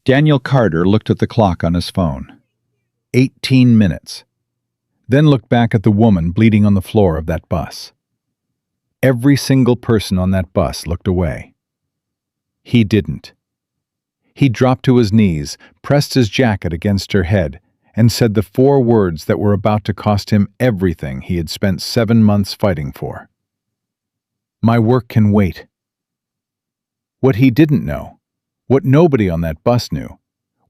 Daniel Carter looked at the clock on his phone. 18 minutes. Then looked back at the woman bleeding on the floor of that bus. Every single person on that bus looked away. He didn't. He dropped to his knees, pressed his jacket against her head, and said the 4 words that were about to cost him everything he had spent 7 months fighting for. My work can wait. What he didn't know, what nobody on that bus knew,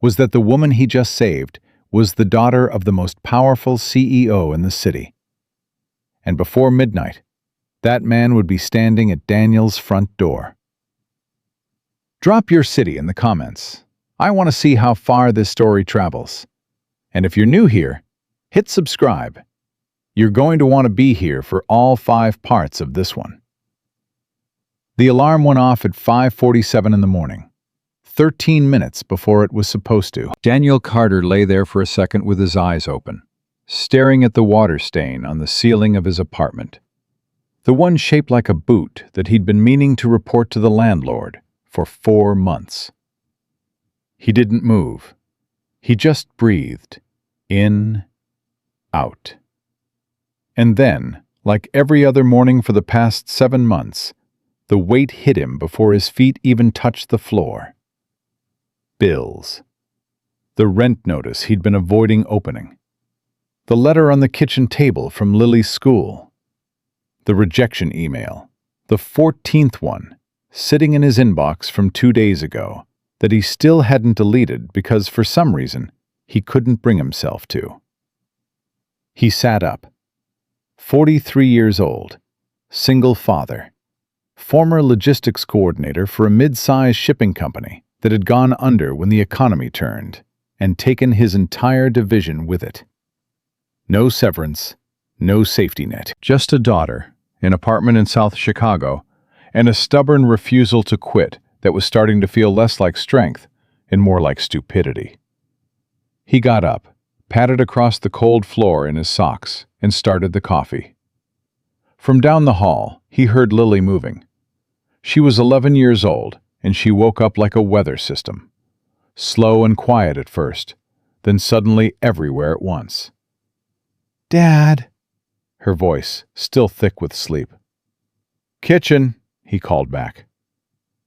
was that the woman he just saved was the daughter of the most powerful CEO in the city. And before midnight, that man would be standing at Daniel's front door. Drop your city in the comments. I want to see how far this story travels. And if you're new here, hit subscribe. You're going to want to be here for all 5 parts of this one. The alarm went off at 5:47 in the morning, 13 minutes before it was supposed to. Daniel Carter lay there for a second with his eyes open, staring at the water stain on the ceiling of his apartment. The one shaped like a boot that he'd been meaning to report to the landlord for 4 months. He didn't move. He just breathed. In, out. And then, like every other morning for the past 7 months, the weight hit him before his feet even touched the floor. Bills. The rent notice he'd been avoiding opening. The letter on the kitchen table from Lily's school. The rejection email, the 14th one, sitting in his inbox from 2 days ago, that he still hadn't deleted because for some reason he couldn't bring himself to. He sat up. 43 years old, single father, former logistics coordinator for a mid-sized shipping company that had gone under when the economy turned and taken his entire division with it. No severance, no safety net. Just a daughter, an apartment in South Chicago, and a stubborn refusal to quit that was starting to feel less like strength and more like stupidity. He got up, patted across the cold floor in his socks, and started the coffee. From down the hall, he heard Lily moving. She was 11 years old, and she woke up like a weather system. Slow and quiet at first, then suddenly everywhere at once. "Dad," her voice still thick with sleep. "Kitchen," he called back.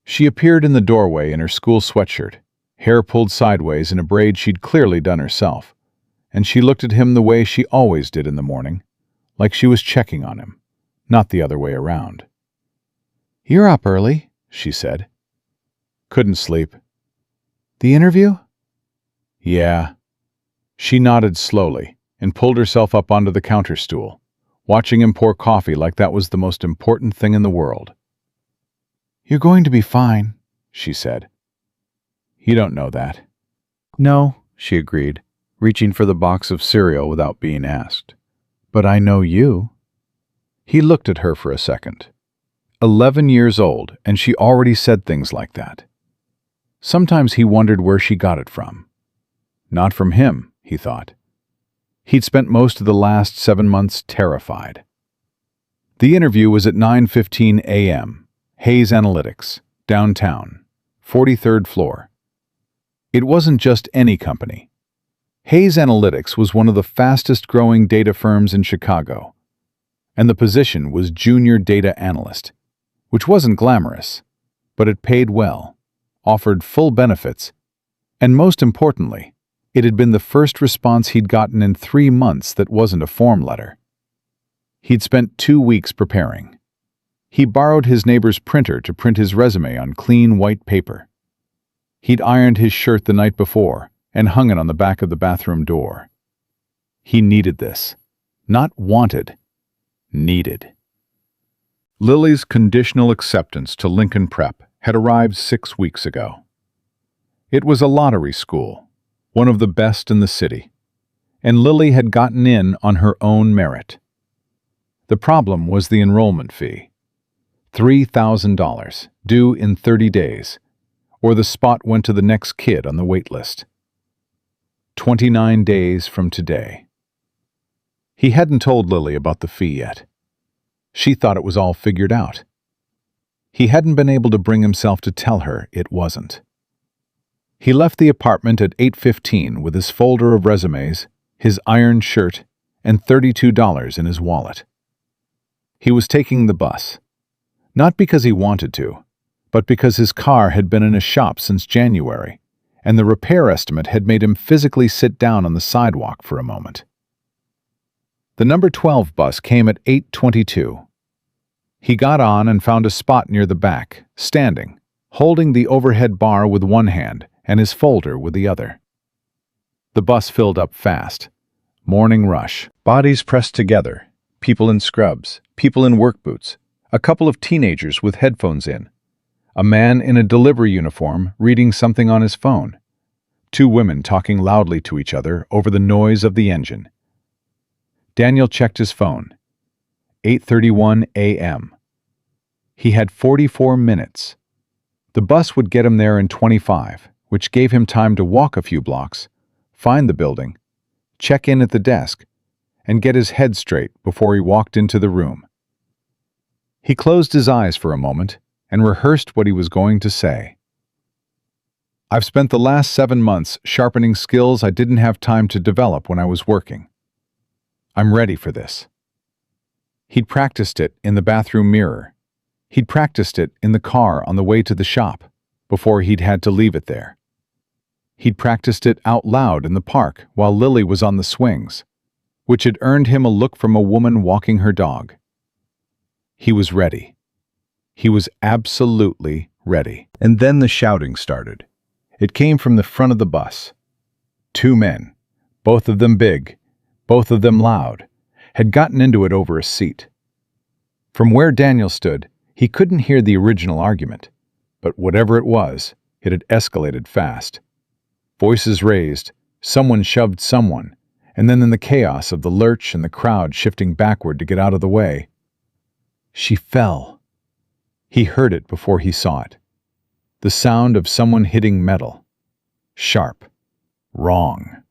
She appeared in the doorway in her school sweatshirt, hair pulled sideways in a braid she'd clearly done herself, and she looked at him the way she always did in the morning, like she was checking on him, not the other way around. "You're up early," she said. "Couldn't sleep." "The interview?" "Yeah." She nodded slowly and pulled herself up onto the counter stool, watching him pour coffee like that was the most important thing in the world. "You're going to be fine," she said. "You don't know that." "No," she agreed, reaching for the box of cereal without being asked. "But I know you." He looked at her for a second. 11 years old, and she already said things like that. Sometimes he wondered where she got it from. Not from him, he thought. He'd spent most of the last 7 months terrified. The interview was at 9:15 a.m., Hayes Analytics, downtown, 43rd floor. It wasn't just any company. Hayes Analytics was one of the fastest-growing data firms in Chicago, and the position was junior data analyst, which wasn't glamorous, but it paid well, offered full benefits, and most importantly, it had been the first response he'd gotten in 3 months that wasn't a form letter. He'd spent 2 weeks preparing. He borrowed his neighbor's printer to print his resume on clean white paper. He'd ironed his shirt the night before and hung it on the back of the bathroom door. He needed this. Not wanted. Needed. Lily's conditional acceptance to Lincoln Prep had arrived 6 weeks ago. It was a lottery school, one of the best in the city, and Lily had gotten in on her own merit. The problem was the enrollment fee. $3,000, due in 30 days, or the spot went to the next kid on the wait list. 29 days from today. He hadn't told Lily about the fee yet. She thought it was all figured out. He hadn't been able to bring himself to tell her it wasn't. He left the apartment at 8:15 with his folder of resumes, his ironed shirt, and $32 in his wallet. He was taking the bus, not because he wanted to, but because his car had been in a shop since January, and the repair estimate had made him physically sit down on the sidewalk for a moment. The number 12 bus came at 8:22. He got on and found a spot near the back, standing, holding the overhead bar with one hand and his folder with the other. The bus filled up fast. Morning rush. Bodies pressed together. People in scrubs, people in work boots, a couple of teenagers with headphones in, a man in a delivery uniform reading something on his phone, two women talking loudly to each other over the noise of the engine. Daniel checked his phone. 8:31 a.m. He had 44 minutes. The bus would get him there in 25, which gave him time to walk a few blocks, find the building, check in at the desk, and get his head straight before he walked into the room. He closed his eyes for a moment and rehearsed what he was going to say. I've spent the last 7 months sharpening skills I didn't have time to develop when I was working. I'm ready for this. He'd practiced it in the bathroom mirror. He'd practiced it in the car on the way to the shop before he'd had to leave it there. He'd practiced it out loud in the park while Lily was on the swings, which had earned him a look from a woman walking her dog. He was ready. He was absolutely ready. And then the shouting started. It came from the front of the bus. Two men, both of them big, both of them loud, had gotten into it over a seat. From where Daniel stood, he couldn't hear the original argument, but whatever it was, it had escalated fast. Voices raised, someone shoved someone, and then in the chaos of the lurch and the crowd shifting backward to get out of the way, she fell. He heard it before he saw it. The sound of someone hitting metal. Sharp. Wrong.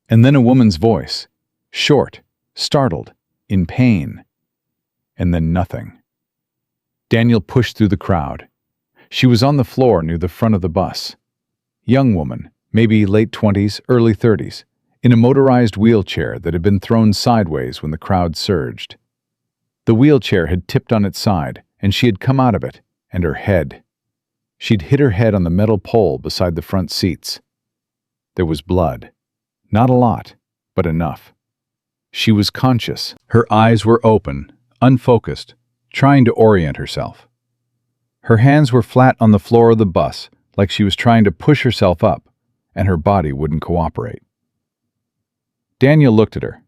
And then a woman's voice, short, startled, in pain. And then nothing. Daniel pushed through the crowd. She was on the floor near the front of the bus. Young woman, maybe late 20s, early 30s, in a motorized wheelchair that had been thrown sideways when the crowd surged. The wheelchair had tipped on its side, and she had come out of it, and her head. She'd hit her head on the metal pole beside the front seats. There was blood. Not a lot, but enough. She was conscious. Her eyes were open, unfocused, trying to orient herself. Her hands were flat on the floor of the bus, like she was trying to push herself up, and her body wouldn't cooperate. Daniel looked at her.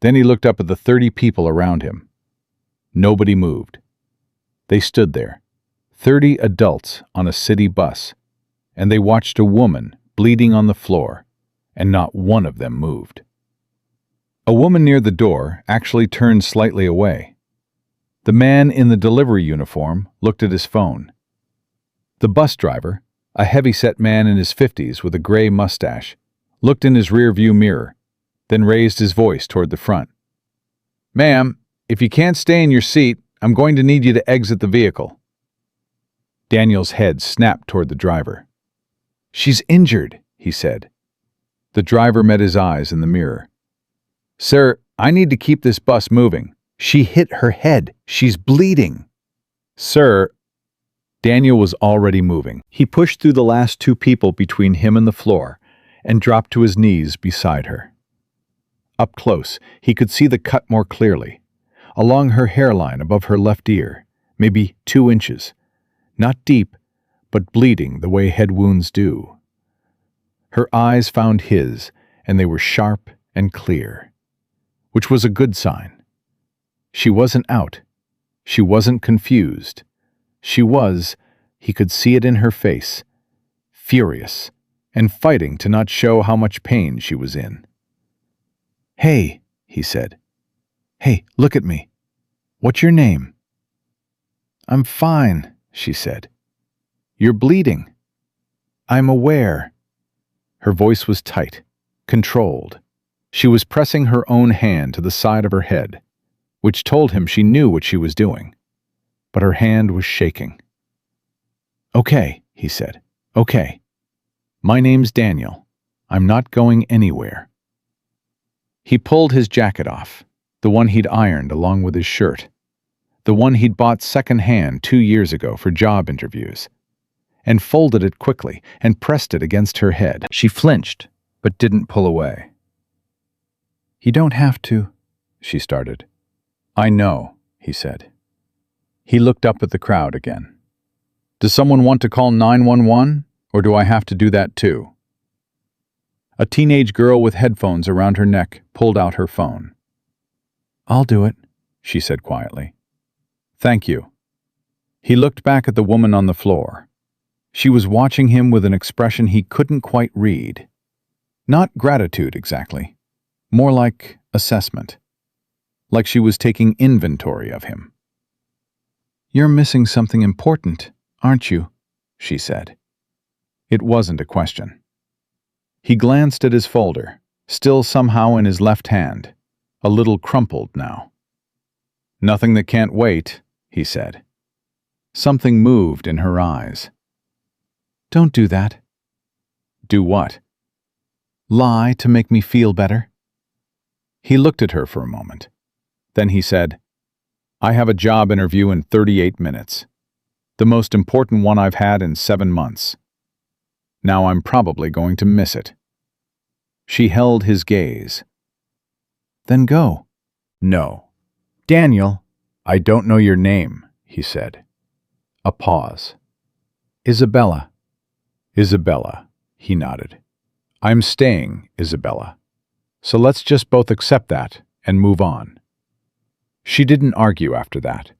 Then he looked up at the 30 people around him. Nobody moved. They stood there, 30 adults on a city bus, and they watched a woman bleeding on the floor, and not one of them moved. A woman near the door actually turned slightly away. The man in the delivery uniform looked at his phone. The bus driver, a heavy-set man in his 50s with a gray mustache, looked in his rear-view mirror, then raised his voice toward the front. "Ma'am, if you can't stay in your seat, I'm going to need you to exit the vehicle." Daniel's head snapped toward the driver. "She's injured," he said. The driver met his eyes in the mirror. "Sir, I need to keep this bus moving. She hit her head. She's bleeding." "Sir," Daniel was already moving. He pushed through the last two people between him and the floor and dropped to his knees beside her. Up close, he could see the cut more clearly, along her hairline above her left ear, maybe 2 inches. Not deep, but bleeding the way head wounds do. Her eyes found his, and they were sharp and clear, which was a good sign. She wasn't out. She wasn't confused. She was, he could see it in her face, furious, and fighting to not show how much pain she was in. "Hey," he said. "Hey, look at me. What's your name?" "I'm fine," she said. "You're bleeding." "I'm aware." Her voice was tight, controlled. She was pressing her own hand to the side of her head, which told him she knew what she was doing. But her hand was shaking. "Okay," he said. "Okay." My name's Daniel. I'm not going anywhere. He pulled his jacket off, the one he'd ironed along with his shirt, the one he'd bought second-hand 2 years ago for job interviews, and folded it quickly and pressed it against her head. She flinched, but didn't pull away. "You don't have to," she started. "I know," he said. He looked up at the crowd again. "Does someone want to call 911, or do I have to do that too?" A teenage girl with headphones around her neck pulled out her phone. "I'll do it," she said quietly. "Thank you." He looked back at the woman on the floor. She was watching him with an expression he couldn't quite read. Not gratitude exactly, more like assessment. Like she was taking inventory of him. "You're missing something important, aren't you?" she said. It wasn't a question. He glanced at his folder, still somehow in his left hand, a little crumpled now. "Nothing that can't wait," he said. Something moved in her eyes. "Don't do that." "Do what?" "Lie to make me feel better." He looked at her for a moment. Then he said, "I have a job interview in 38 minutes. The most important one I've had in 7 months. Now I'm probably going to miss it." She held his gaze. "Then go." "No." "Daniel." "I don't know your name," he said. A pause. "Isabella." "Isabella," he nodded. "I'm staying, Isabella. So let's just both accept that and move on." She didn't argue after that,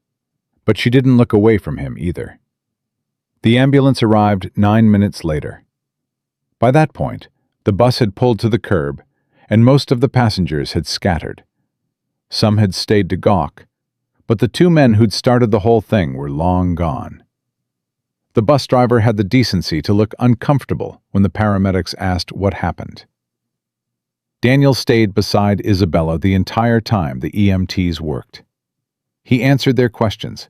but she didn't look away from him either. The ambulance arrived 9 minutes later. By that point, the bus had pulled to the curb, and most of the passengers had scattered. Some had stayed to gawk, but the 2 men who'd started the whole thing were long gone. The bus driver had the decency to look uncomfortable when the paramedics asked what happened. Daniel stayed beside Isabella the entire time the EMTs worked. He answered their questions,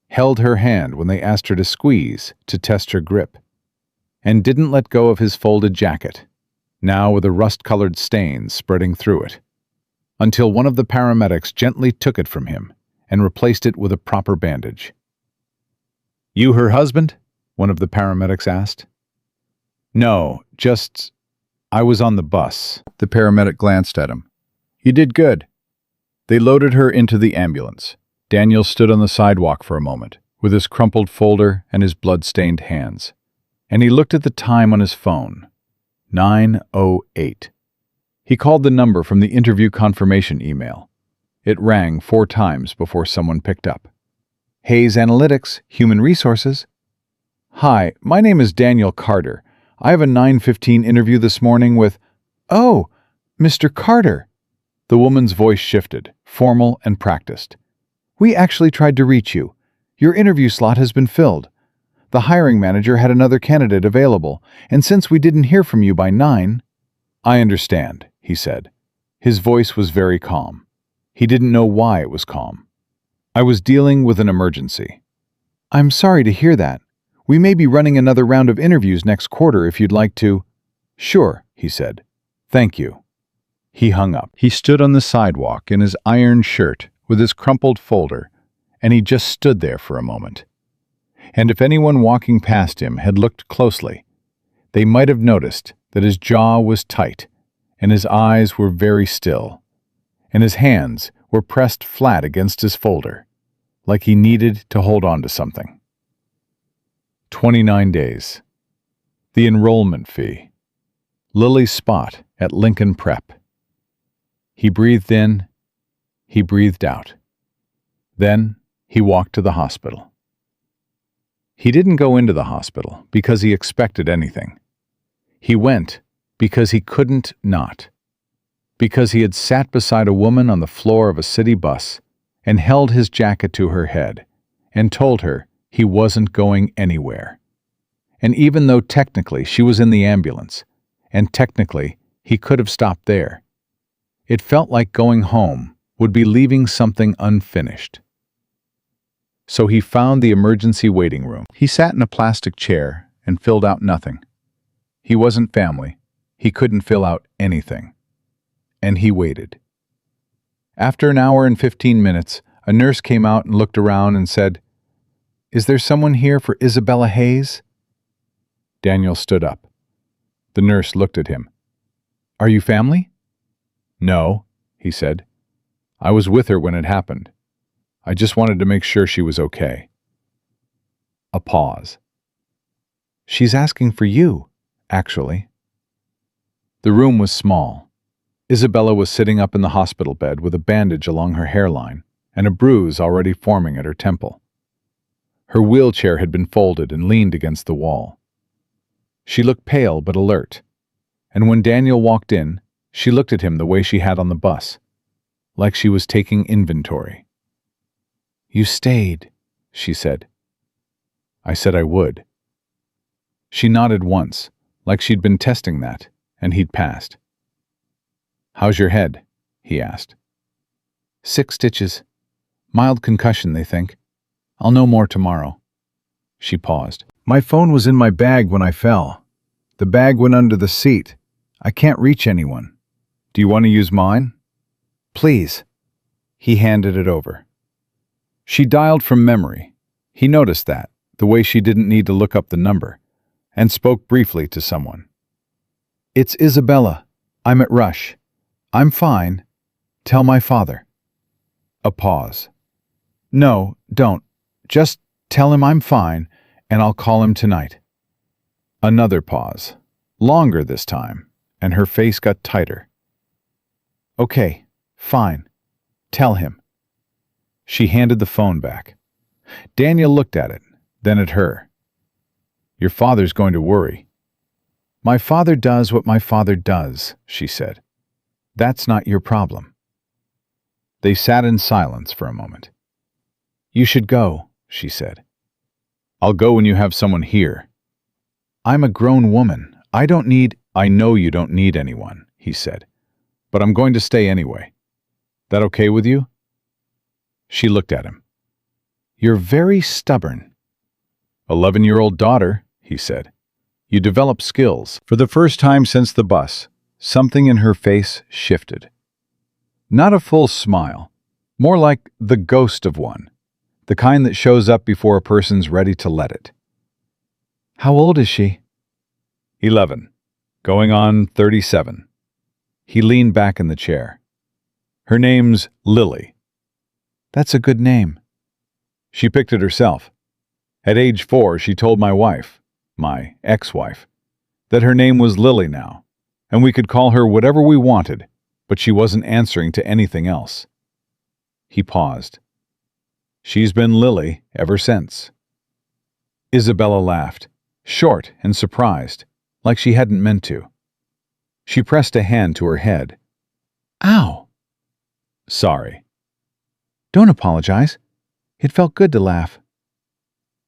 held her hand when they asked her to squeeze to test her grip, and didn't let go of his folded jacket, now with a rust-colored stain spreading through it, until one of the paramedics gently took it from him and replaced it with a proper bandage. "You her husband?" one of the paramedics asked. "No, just... I was on the bus." The paramedic glanced at him. "You did good." They loaded her into the ambulance. Daniel stood on the sidewalk for a moment, with his crumpled folder and his blood-stained hands, and he looked at the time on his phone. 9:08. He called the number from the interview confirmation email. It rang 4 times before someone picked up. "Hayes Analytics, Human Resources." "Hi, my name is Daniel Carter. I have a 9:15 interview this morning with—" "Oh, Mr. Carter." The woman's voice shifted, formal and practiced. "We actually tried to reach you. Your interview slot has been filled. The hiring manager had another candidate available, and since we didn't hear from you by 9—" "I understand," he said. His voice was very calm. He didn't know why it was calm. "I was dealing with an emergency." "I'm sorry to hear that. We may be running another round of interviews next quarter if you'd like to—" "Sure," he said. "Thank you." He hung up. He stood on the sidewalk in his iron shirt with his crumpled folder, and he just stood there for a moment. And if anyone walking past him had looked closely, they might have noticed that his jaw was tight, and his eyes were very still, and his hands were pressed flat against his folder, like he needed to hold on to something. 29 days. The enrollment fee. Lily's spot at Lincoln Prep. He breathed in, he breathed out. Then he walked to the hospital. He didn't go into the hospital because he expected anything. He went because he couldn't not. Because he had sat beside a woman on the floor of a city bus and held his jacket to her head and told her he wasn't going anywhere. And even though technically she was in the ambulance, and technically he could have stopped there, it felt like going home would be leaving something unfinished. So he found the emergency waiting room. He sat in a plastic chair and filled out nothing. He wasn't family. He couldn't fill out anything. And he waited. After an hour and 15 minutes, a nurse came out and looked around and said, "Is there someone here for Isabella Hayes?" Daniel stood up. The nurse looked at him. "Are you family?" "No," he said. "I was with her when it happened. I just wanted to make sure she was okay." A pause. "She's asking for you, actually." The room was small. Isabella was sitting up in the hospital bed with a bandage along her hairline and a bruise already forming at her temple. Her wheelchair had been folded and leaned against the wall. She looked pale but alert, and when Daniel walked in, she looked at him the way she had on the bus, like she was taking inventory. "You stayed," she said. "I said I would." She nodded once, like she'd been testing that, and he'd passed. "How's your head?" he asked. 6 stitches. Mild concussion, they think. I'll know more tomorrow." She paused. "My phone was in my bag when I fell. The bag went under the seat. I can't reach anyone. Do you want to use mine?" "Please." He handed it over. She dialed from memory. He noticed that, the way she didn't need to look up the number, and spoke briefly to someone. "It's Isabella. I'm at Rush. I'm fine. Tell my father." A pause. "No, don't. Just tell him I'm fine, and I'll call him tonight." Another pause. Longer this time, and her face got tighter. "Okay, fine. Tell him." She handed the phone back. Daniel looked at it, then at her. "Your father's going to worry." "My father does what my father does," she said. "That's not your problem." They sat in silence for a moment. "You should go," she said. "I'll go when you have someone here." "I'm a grown woman. I don't need—" "I know you don't need anyone," he said. "But I'm going to stay anyway. That okay with you?" She looked at him. "You're very stubborn." 11-year-old daughter, he said. "You develop skills." For the first time since the bus, something in her face shifted. Not a full smile, more like the ghost of one, the kind that shows up before a person's ready to let it. "How old is she?" 11, going on 37. He leaned back in the chair. "Her name's Lily." "That's a good name." "She picked it herself. At age 4, she told my wife, my ex-wife, that her name was Lily now, and we could call her whatever we wanted, but she wasn't answering to anything else." He paused. "She's been Lily ever since." Isabella laughed, short and surprised, like she hadn't meant to. She pressed a hand to her head. "Ow!" "Sorry." "Don't apologize. It felt good to laugh."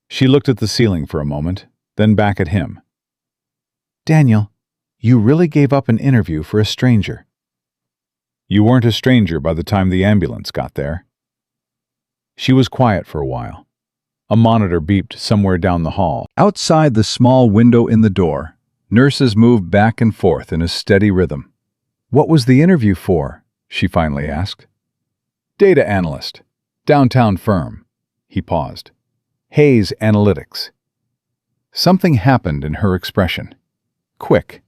She looked at the ceiling for a moment, then back at him. "Daniel, you really gave up an interview for a stranger." "You weren't a stranger by the time the ambulance got there." She was quiet for a while. A monitor beeped somewhere down the hall. Outside the small window in the door, nurses moved back and forth in a steady rhythm. "What was the interview for?" she finally asked. "Data analyst. Downtown firm." He paused. "Hayes Analytics." Something happened in her expression. Quick,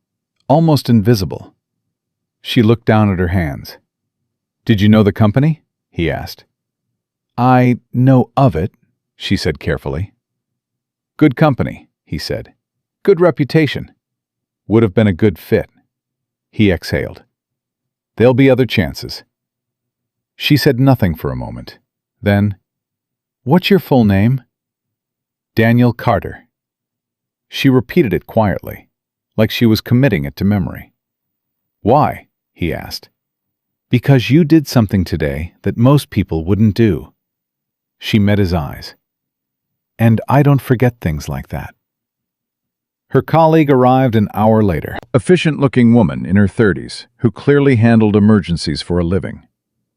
almost invisible. She looked down at her hands. "Did you know the company?" he asked. "I know of it," she said carefully. "Good company," he said. "Good reputation. Would have been a good fit." He exhaled. "There'll be other chances." She said nothing for a moment. Then, "What's your full name?" "Daniel Carter." She repeated it quietly, like she was committing it to memory. "Why?" he asked. "Because you did something today that most people wouldn't do." She met his eyes. "And I don't forget things like that." Her colleague arrived an hour later, efficient-looking woman in her 30s who clearly handled emergencies for a living.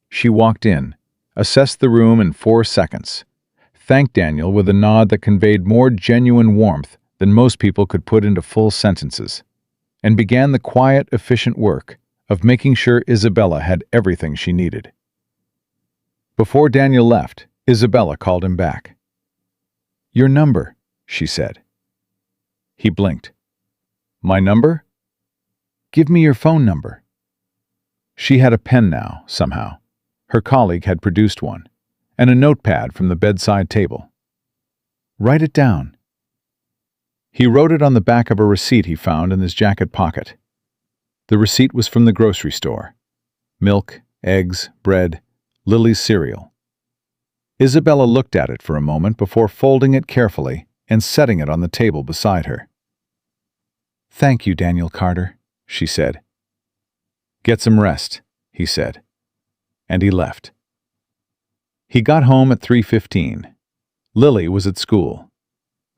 She walked in, assessed the room in 4 seconds, thanked Daniel with a nod that conveyed more genuine warmth than most people could put into full sentences. and began the quiet, efficient work of making sure Isabella had everything she needed. Before Daniel left, Isabella called him back. "Your number," she said. He blinked. "My number? Give me your phone number." She had a pen now, somehow. Her colleague had produced one, and a notepad from the bedside table. "Write it down." He wrote it on the back of a receipt he found in his jacket pocket. The receipt was from the grocery store. Milk, eggs, bread, Lily's cereal. Isabella looked at it for a moment before folding it carefully and setting it on the table beside her. "Thank you, Daniel Carter," she said. "Get some rest," he said, and he left. He got home at 3:15. Lily was at school.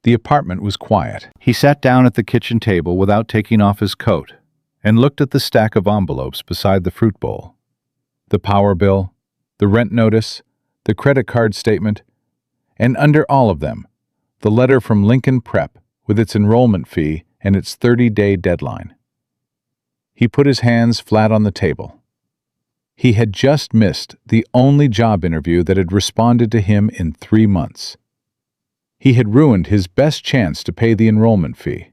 The apartment was quiet. He sat down at the kitchen table without taking off his coat and looked at the stack of envelopes beside the fruit bowl. The power bill, the rent notice, the credit card statement, and under all of them, the letter from Lincoln Prep with its enrollment fee and its 30-day deadline. He put his hands flat on the table. He had just missed the only job interview that had responded to him in 3 months. He had ruined his best chance to pay the enrollment fee.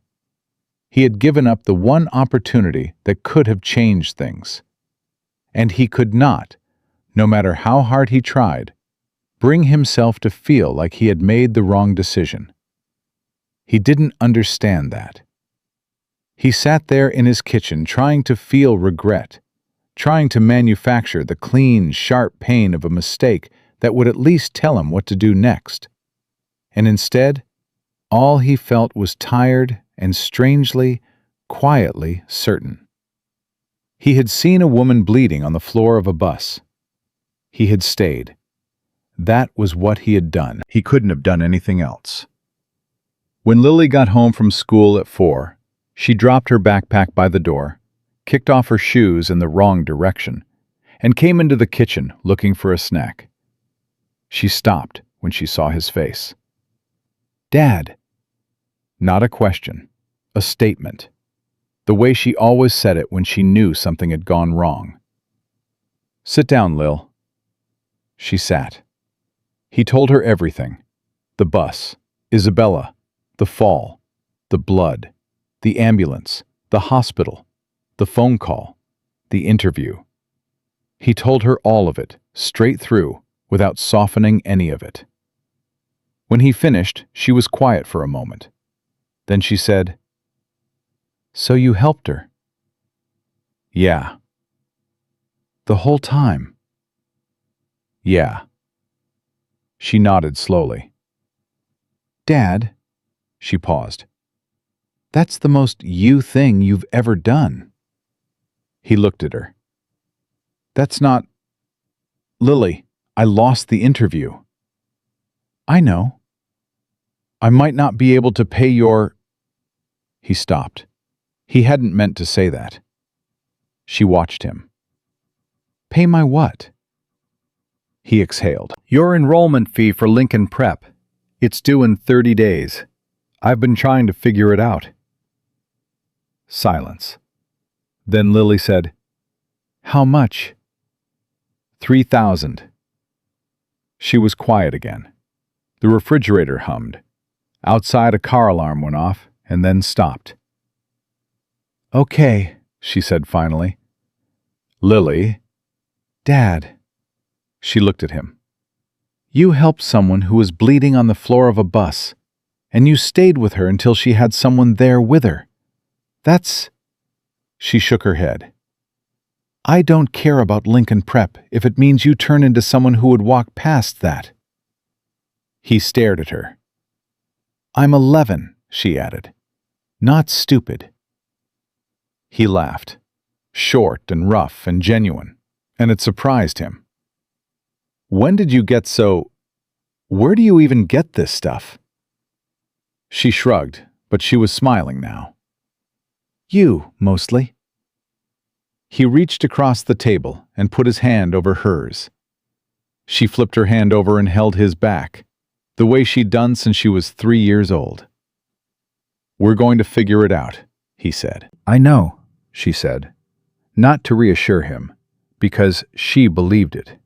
He had given up the one opportunity that could have changed things. And he could not, no matter how hard he tried, bring himself to feel like he had made the wrong decision. He didn't understand that. He sat there in his kitchen trying to feel regret, trying to manufacture the clean, sharp pain of a mistake that would at least tell him what to do next. And instead, all he felt was tired and strangely, quietly certain. He had seen a woman bleeding on the floor of a bus. He had stayed. That was what he had done. He couldn't have done anything else. When Lily got home from school at 4, she dropped her backpack by the door, kicked off her shoes in the wrong direction, and came into the kitchen looking for a snack. She stopped when she saw his face. "Dad." Not a question, a statement. The way she always said it when she knew something had gone wrong. "Sit down, Lil." She sat. He told her everything. The bus, Isabella, the fall, the blood, the ambulance, the hospital, the phone call, the interview. He told her all of it, straight through, without softening any of it. When he finished, she was quiet for a moment. Then she said, "So you helped her?" "Yeah." "The whole time?" "Yeah." She nodded slowly. "Dad," she paused, "that's the most you thing you've ever done." He looked at her. "That's not... Lily, I lost the interview." "I know." "I might not be able to pay your..." He stopped. He hadn't meant to say that. She watched him. "Pay my what?" He exhaled. "Your enrollment fee for Lincoln Prep. It's due in 30 days. I've been trying to figure it out." Silence. Then Lily said, "How much?" 3,000. She was quiet again. The refrigerator hummed. Outside a car alarm went off and then stopped. "Okay," she said finally. "Lily." "Dad." She looked at him. "You helped someone who was bleeding on the floor of a bus, and you stayed with her until she had someone there with her. That's..." She shook her head. "I don't care about Lincoln Prep if it means you turn into someone who would walk past that." He stared at her. "I'm 11, she added. "Not stupid." He laughed, short and rough and genuine, and it surprised him. "When did you get so... Where do you even get this stuff?" She shrugged, but she was smiling now. "You, mostly." He reached across the table and put his hand over hers. She flipped her hand over and held his back, the way she'd done since she was 3 years old. "We're going to figure it out," he said. I know, she said, not to reassure him, because she believed it.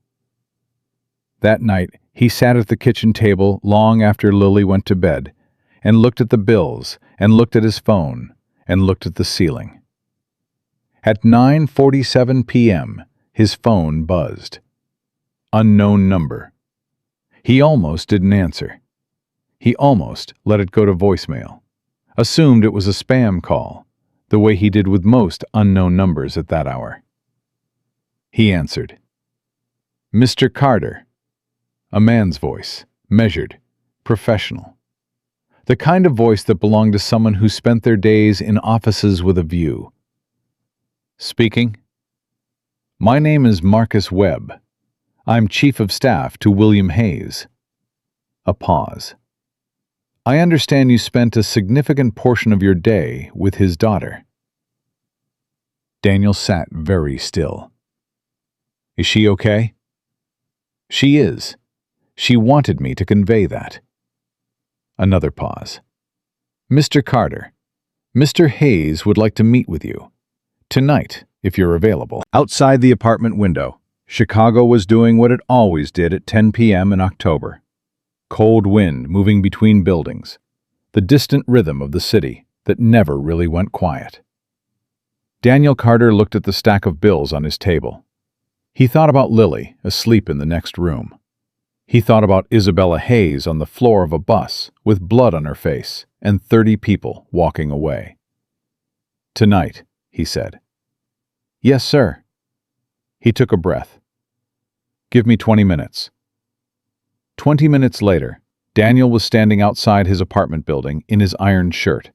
That night, he sat at the kitchen table long after Lily went to bed, and looked at the bills, and looked at his phone, and looked at the ceiling. At 9:47 p.m., his phone buzzed. Unknown number. He almost didn't answer. He almost let it go to voicemail, assumed it was a spam call, the way he did with most unknown numbers at that hour. He answered. Mr. Carter. A man's voice, measured, professional. The kind of voice that belonged to someone who spent their days in offices with a view. Speaking. My name is Marcus Webb. I'm Chief of Staff to William Hayes. A pause. I understand you spent a significant portion of your day with his daughter. Daniel sat very still. Is she okay? She is. She wanted me to convey that. Another pause. Mr. Carter, Mr. Hayes would like to meet with you. Tonight, if you're available. Outside the apartment window, Chicago was doing what it always did at 10 p.m. in October. Cold wind moving between buildings. The distant rhythm of the city that never really went quiet. Daniel Carter looked at the stack of bills on his table. He thought about Lily, asleep in the next room. He thought about Isabella Hayes on the floor of a bus with blood on her face and 30 people walking away. Tonight, he said. Yes, sir. He took a breath. Give me 20 minutes. 20 minutes later, Daniel was standing outside his apartment building in his ironed shirt.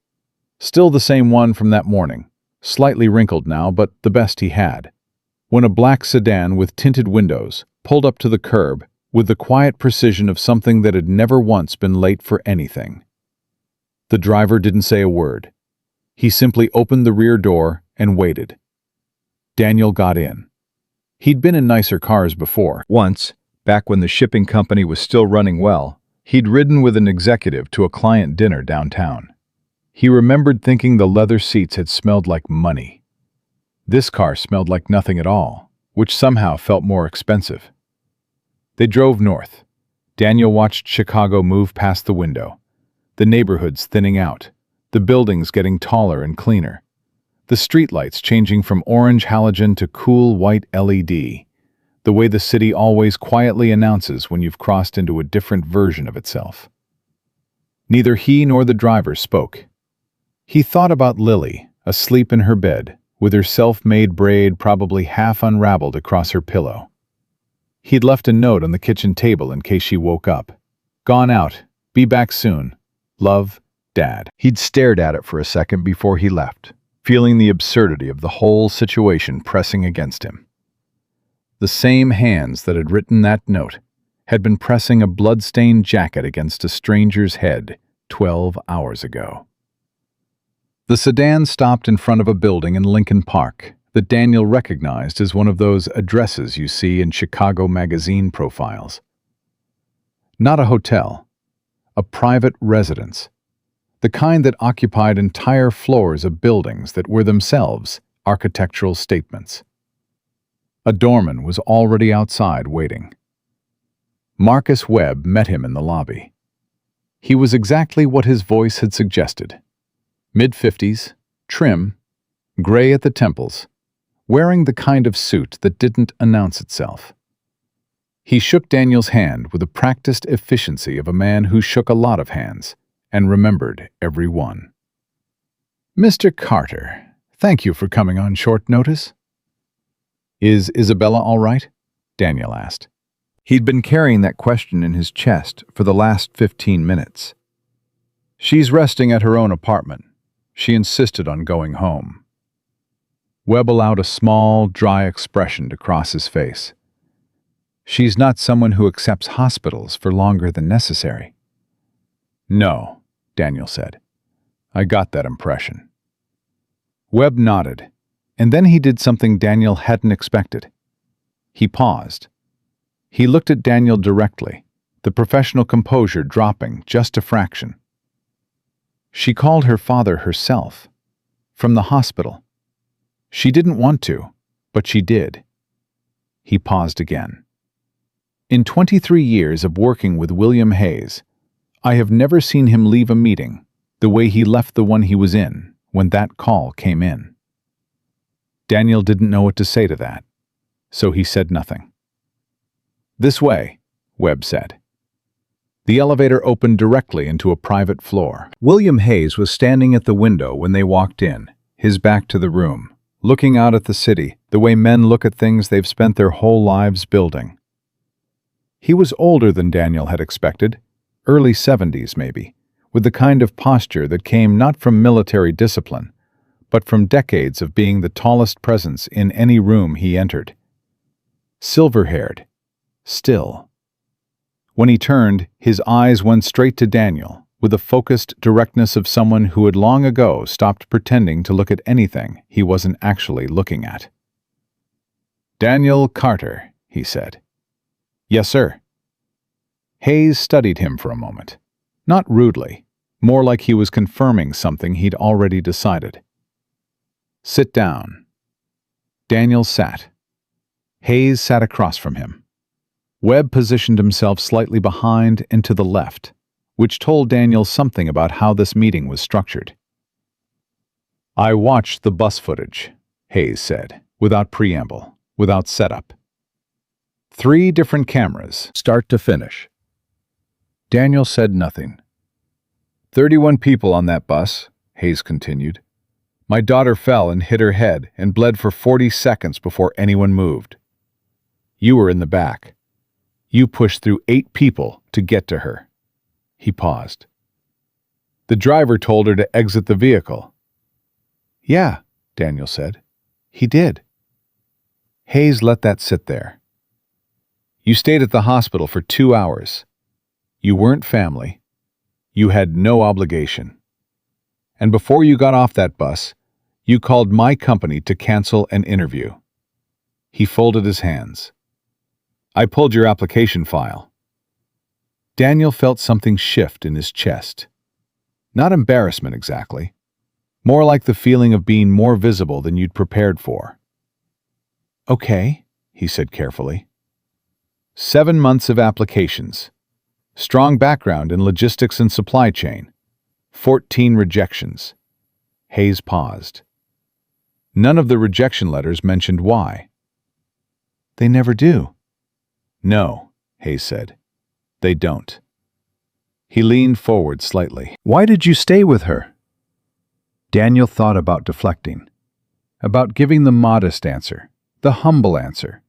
Still the same one from that morning, slightly wrinkled now, but the best he had, when a black sedan with tinted windows pulled up to the curb with the quiet precision of something that had never once been late for anything. The driver didn't say a word. He simply opened the rear door and waited. Daniel got in. He'd been in nicer cars before. Once, back when the shipping company was still running well, he'd ridden with an executive to a client dinner downtown. He remembered thinking the leather seats had smelled like money. This car smelled like nothing at all, which somehow felt more expensive. They drove north. Daniel watched Chicago move past the window. The neighborhoods thinning out, the buildings getting taller and cleaner, the streetlights changing from orange halogen to cool white LED, the way the city always quietly announces when you've crossed into a different version of itself. Neither he nor the driver spoke. He thought about Lily, asleep in her bed, with her self-made braid probably half unraveled across her pillow. He'd left a note on the kitchen table in case she woke up. Gone out. Be back soon. Love, Dad. He'd stared at it for a second before he left, feeling the absurdity of the whole situation pressing against him. The same hands that had written that note had been pressing a blood-stained jacket against a stranger's head 12 hours ago. The sedan stopped in front of a building in Lincoln Park that Daniel recognized as one of those addresses you see in Chicago magazine profiles. Not a hotel, a private residence, the kind that occupied entire floors of buildings that were themselves architectural statements. A doorman was already outside waiting. Marcus Webb met him in the lobby. He was exactly what his voice had suggested. Mid-50s, trim, gray at the temples, wearing the kind of suit that didn't announce itself. He shook Daniel's hand with the practiced efficiency of a man who shook a lot of hands and remembered every one. Mr. Carter, thank you for coming on short notice. Is Isabella all right? Daniel asked. He'd been carrying that question in his chest for the last 15 minutes. She's resting at her own apartment. She insisted on going home. Webb allowed a small, dry expression to cross his face. She's not someone who accepts hospitals for longer than necessary. No, Daniel said. I got that impression. Webb nodded, and then he did something Daniel hadn't expected. He paused. He looked at Daniel directly, the professional composure dropping just a fraction. She called her father herself. From the hospital. She didn't want to, but she did. He paused again. In 23 years of working with William Hayes, I have never seen him leave a meeting the way he left the one he was in when that call came in. Daniel didn't know what to say to that, so he said nothing. "This way," Webb said. The elevator opened directly into a private floor. William Hayes was standing at the window when they walked in, his back to the room, looking out at the city, the way men look at things they've spent their whole lives building. He was older than Daniel had expected, early 70s maybe, with the kind of posture that came not from military discipline, but from decades of being the tallest presence in any room he entered. Silver-haired, still. When he turned, his eyes went straight to Daniel, with the focused directness of someone who had long ago stopped pretending to look at anything he wasn't actually looking at. "Daniel Carter," he said. "Yes, sir." Hayes studied him for a moment. Not rudely, more like he was confirming something he'd already decided. "Sit down." Daniel sat. Hayes sat across from him. Webb positioned himself slightly behind and to the left, which told Daniel something about how this meeting was structured. "I watched the bus footage," Hayes said, without preamble, without setup. 3 different cameras, start to finish. Daniel said nothing. 31 people on that bus," Hayes continued. "My daughter fell and hit her head and bled for 40 seconds before anyone moved. You were in the back. You pushed through 8 people to get to her." He paused. "The driver told her to exit the vehicle." "Yeah," Daniel said. "He did." Hayes let that sit there. "You stayed at the hospital for 2 hours. You weren't family. You had no obligation. And before you got off that bus, you called my company to cancel an interview." He folded his hands. "I pulled your application file." Daniel felt something shift in his chest. Not embarrassment exactly, more like the feeling of being more visible than you'd prepared for. "Okay," he said carefully. 7 months of applications. Strong background in logistics and supply chain. 14 rejections. Hayes paused. None of the rejection letters mentioned why. "They never do." "No," Hayes said. "They don't." He leaned forward slightly. "Why did you stay with her?" Daniel thought about deflecting, about giving the modest answer, the humble answer,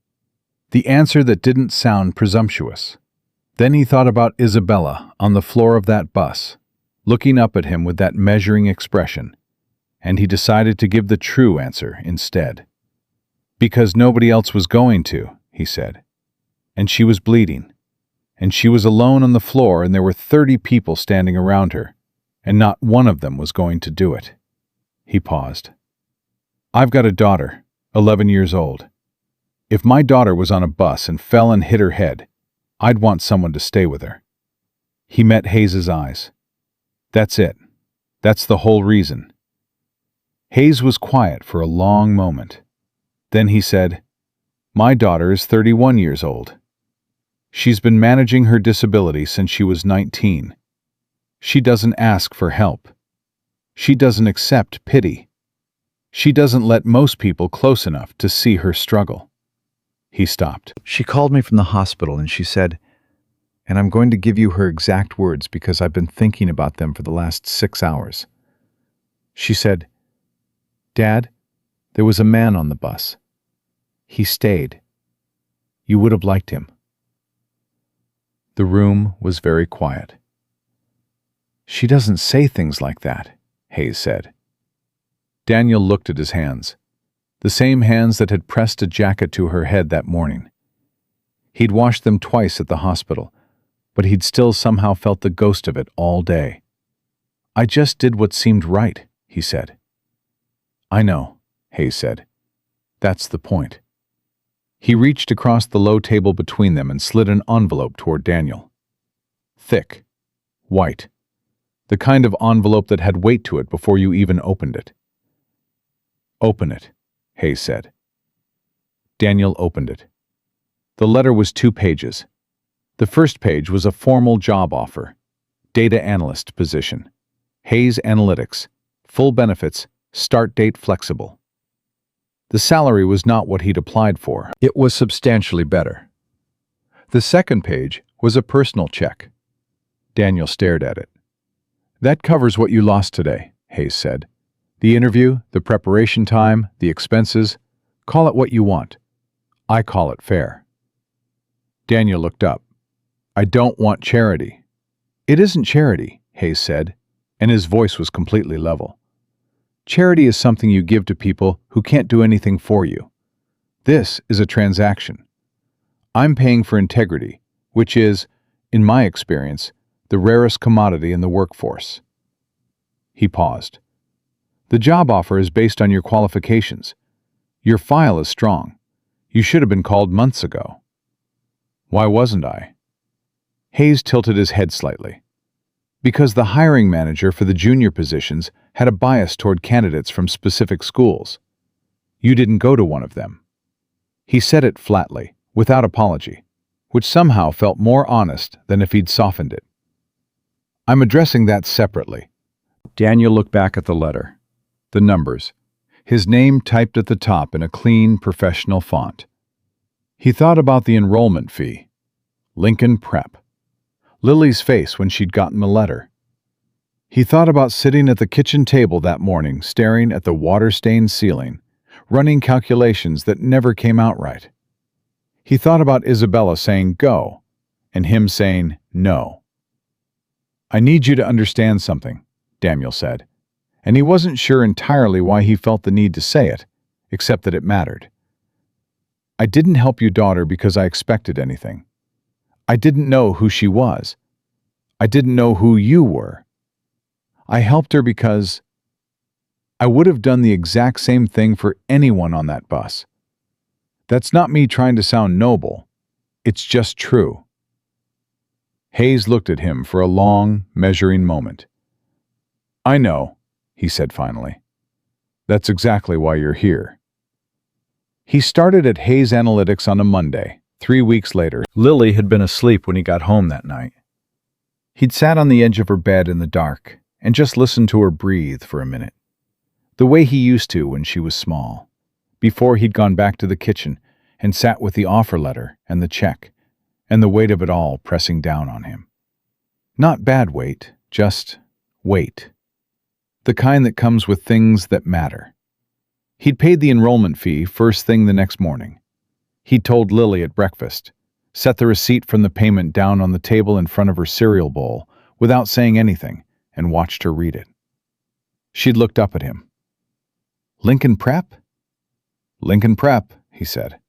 the answer that didn't sound presumptuous. Then he thought about Isabella on the floor of that bus, looking up at him with that measuring expression, and he decided to give the true answer instead. "Because nobody else was going to," he said. "And she was bleeding. And she was alone on the floor and there were 30 people standing around her, and not one of them was going to do it." He paused. "I've got a daughter, 11 years old. If my daughter was on a bus and fell and hit her head, I'd want someone to stay with her." He met Hayes's eyes. "That's it. That's the whole reason." Hayes was quiet for a long moment. Then he said, "My daughter is 31 years old. She's been managing her disability since she was 19. She doesn't ask for help. She doesn't accept pity. She doesn't let most people close enough to see her struggle." He stopped. "She called me from the hospital and she said, and I'm going to give you her exact words because I've been thinking about them for the last 6 hours. She said, 'Dad, there was a man on the bus. He stayed. You would have liked him.'" The room was very quiet. "She doesn't say things like that," Hayes said. Daniel looked at his hands, the same hands that had pressed a jacket to her head that morning. He'd washed them twice at the hospital, but he'd still somehow felt the ghost of it all day. "I just did what seemed right," he said. "I know," Hayes said. "That's the point." He reached across the low table between them and slid an envelope toward Daniel. Thick, white, the kind of envelope that had weight to it before you even opened it. "Open it," Hayes said. Daniel opened it. The letter was 2 pages. The first page was a formal job offer. Data analyst position. Hayes Analytics. Full benefits. Start date flexible. The salary was not what he'd applied for. It was substantially better. The second page was a personal check. Daniel stared at it. "That covers what you lost today," Hayes said. "The interview, the preparation time, the expenses. Call it what you want. I call it fair." Daniel looked up. "I don't want charity." "It isn't charity," Hayes said, and his voice was completely level. "Charity is something you give to people who can't do anything for you. This is a transaction. I'm paying for integrity, which is, in my experience, the rarest commodity in the workforce." He paused. "The job offer is based on your qualifications. Your file is strong. You should have been called months ago." "Why wasn't I?" Hayes tilted his head slightly. "Because the hiring manager for the junior positions had a bias toward candidates from specific schools. You didn't go to one of them." He said it flatly, without apology, which somehow felt more honest than if he'd softened it. "I'm addressing that separately." Daniel looked back at the letter. The numbers. His name typed at the top in a clean, professional font. He thought about the enrollment fee. Lincoln Prep. Lily's face when she'd gotten the letter. He thought about sitting at the kitchen table that morning, staring at the water-stained ceiling, running calculations that never came out right. He thought about Isabella saying go, and him saying no. "I need you to understand something," Daniel said, and he wasn't sure entirely why he felt the need to say it, except that it mattered. "I didn't help your daughter because I expected anything. I didn't know who she was. I didn't know who you were. I helped her because I would have done the exact same thing for anyone on that bus. That's not me trying to sound noble. It's just true." Hayes looked at him for a long, measuring moment. "I know," he said finally. "That's exactly why you're here." He started at Hayes Analytics on a Monday. 3 weeks later, Lily had been asleep when he got home that night. He'd sat on the edge of her bed in the dark and just listened to her breathe for a minute, the way he used to when she was small, before he'd gone back to the kitchen and sat with the offer letter and the check, and the weight of it all pressing down on him. Not bad weight, just weight. The kind that comes with things that matter. He'd paid the enrollment fee first thing the next morning. He'd told Lily at breakfast, set the receipt from the payment down on the table in front of her cereal bowl without saying anything, and watched her read it. She'd looked up at him. "Lincoln Prep?" "Lincoln Prep," he said.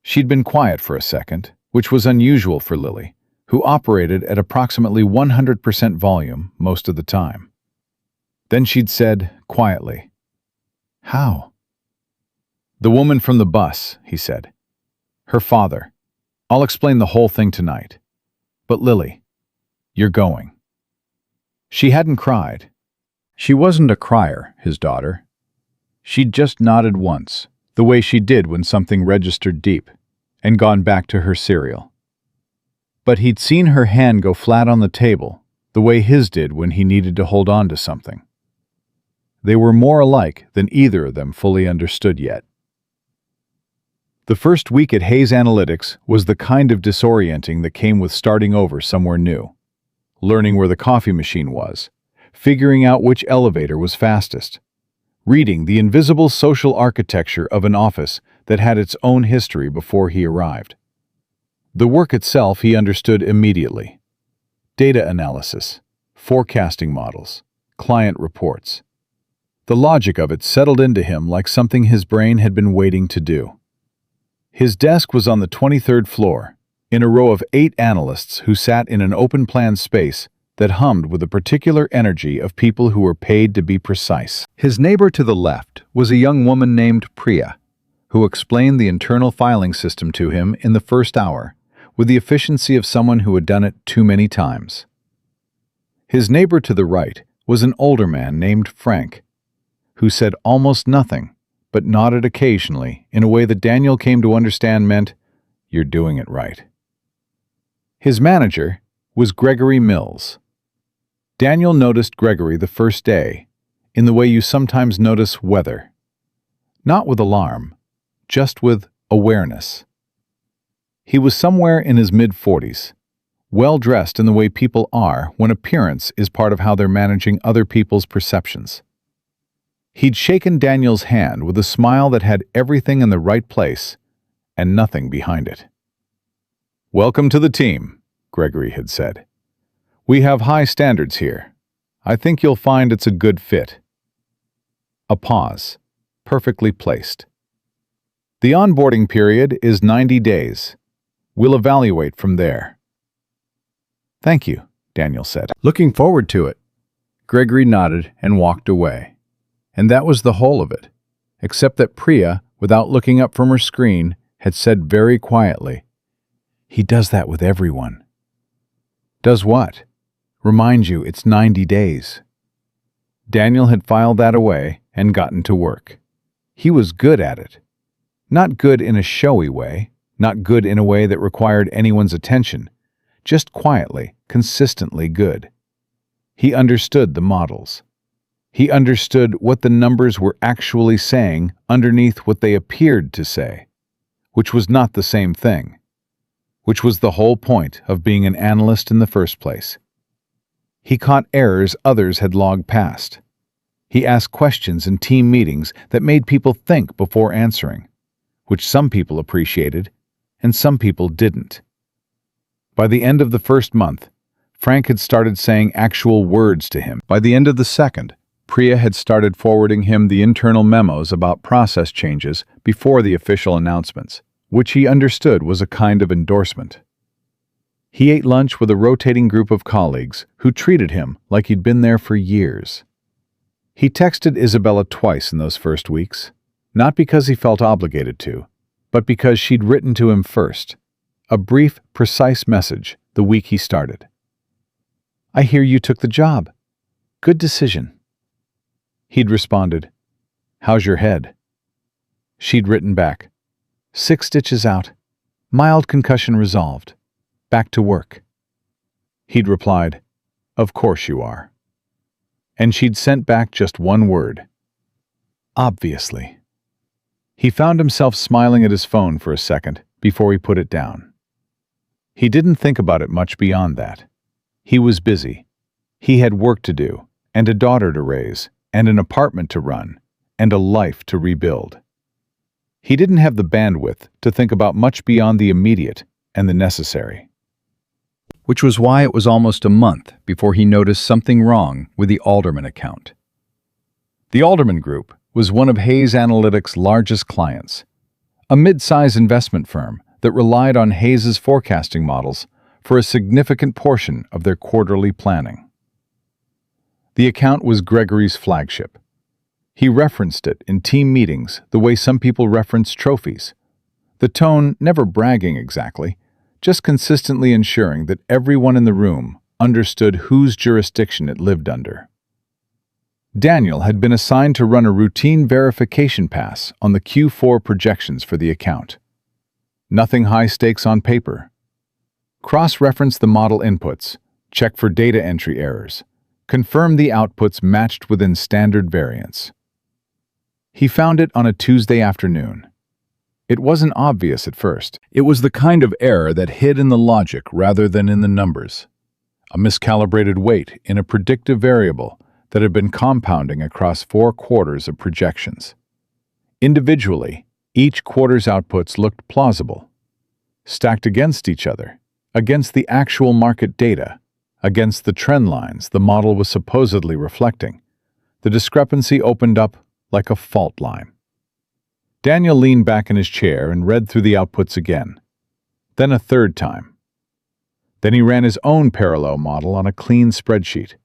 She'd been quiet for a second, which was unusual for Lily, who operated at approximately 100% volume most of the time. Then she'd said, quietly, "How?" "The woman from the bus," he said. "Her father. I'll explain the whole thing tonight. But Lily, you're going." She hadn't cried. She wasn't a crier, his daughter. She'd just nodded once, the way she did when something registered deep, and gone back to her cereal. But he'd seen her hand go flat on the table, the way his did when he needed to hold on to something. They were more alike than either of them fully understood yet. The first week at Hayes Analytics was the kind of disorienting that came with starting over somewhere new. Learning where the coffee machine was, figuring out which elevator was fastest, reading the invisible social architecture of an office that had its own history before he arrived. The work itself he understood immediately. Data analysis, forecasting models, client reports. The logic of it settled into him like something his brain had been waiting to do. His desk was on the 23rd floor, in a row of 8 analysts who sat in an open-plan space that hummed with the particular energy of people who were paid to be precise. His neighbor to the left was a young woman named Priya, who explained the internal filing system to him in the first hour, with the efficiency of someone who had done it too many times. His neighbor to the right was an older man named Frank, who said almost nothing but nodded occasionally in a way that Daniel came to understand meant, "You're doing it right." His manager was Gregory Mills. Daniel noticed Gregory the first day in the way you sometimes notice weather. Not with alarm, just with awareness. He was somewhere in his mid-40s, well-dressed in the way people are when appearance is part of how they're managing other people's perceptions. He'd shaken Daniel's hand with a smile that had everything in the right place and nothing behind it. "Welcome to the team," Gregory had said. "We have high standards here. I think you'll find it's a good fit." A pause, perfectly placed. "The onboarding period is 90 days. We'll evaluate from there." "Thank you," Daniel said. "Looking forward to it." Gregory nodded and walked away. And that was the whole of it, except that Priya, without looking up from her screen, had said very quietly, "He does that with everyone." "Does what?" "Remind you it's 90 days. Daniel had filed that away and gotten to work. He was good at it. Not good in a showy way, not good in a way that required anyone's attention, just quietly, consistently good. He understood the models. He understood what the numbers were actually saying underneath what they appeared to say, which was not the same thing, which was the whole point of being an analyst in the first place. He caught errors others had logged past. He asked questions in team meetings that made people think before answering, which some people appreciated and some people didn't. By the end of the first month, Frank had started saying actual words to him. By the end of the second, Priya had started forwarding him the internal memos about process changes before the official announcements, which he understood was a kind of endorsement. He ate lunch with a rotating group of colleagues who treated him like he'd been there for years. He texted Isabella twice in those first weeks, not because he felt obligated to, but because she'd written to him first, a brief, precise message the week he started. "I hear you took the job. Good decision." He'd responded, "How's your head?" She'd written back, 6 stitches out, mild concussion resolved, back to work." He'd replied, "Of course you are." And she'd sent back just one word, "Obviously." He found himself smiling at his phone for a second before he put it down. He didn't think about it much beyond that. He was busy. He had work to do, and a daughter to raise, and an apartment to run, and a life to rebuild. He didn't have the bandwidth to think about much beyond the immediate and the necessary. Which was why it was almost a month before he noticed something wrong with the Alderman account. The Alderman Group was one of Hayes Analytics' largest clients, a mid-size investment firm that relied on Hayes' forecasting models for a significant portion of their quarterly planning. The account was Gregory's flagship. He referenced it in team meetings the way some people reference trophies, the tone never bragging exactly, just consistently ensuring that everyone in the room understood whose jurisdiction it lived under. Daniel had been assigned to run a routine verification pass on the Q4 projections for the account. Nothing high stakes on paper. Cross-reference the model inputs, check for data entry errors, confirm the outputs matched within standard variance. He found it on a Tuesday afternoon. It wasn't obvious at first. It was the kind of error that hid in the logic rather than in the numbers. A miscalibrated weight in a predictive variable that had been compounding across 4 quarters of projections. Individually, each quarter's outputs looked plausible. Stacked against each other, against the actual market data, against the trend lines the model was supposedly reflecting, the discrepancy opened up like a fault line. Daniel leaned back in his chair and read through the outputs again, then a third time. Then he ran his own parallel model on a clean spreadsheet.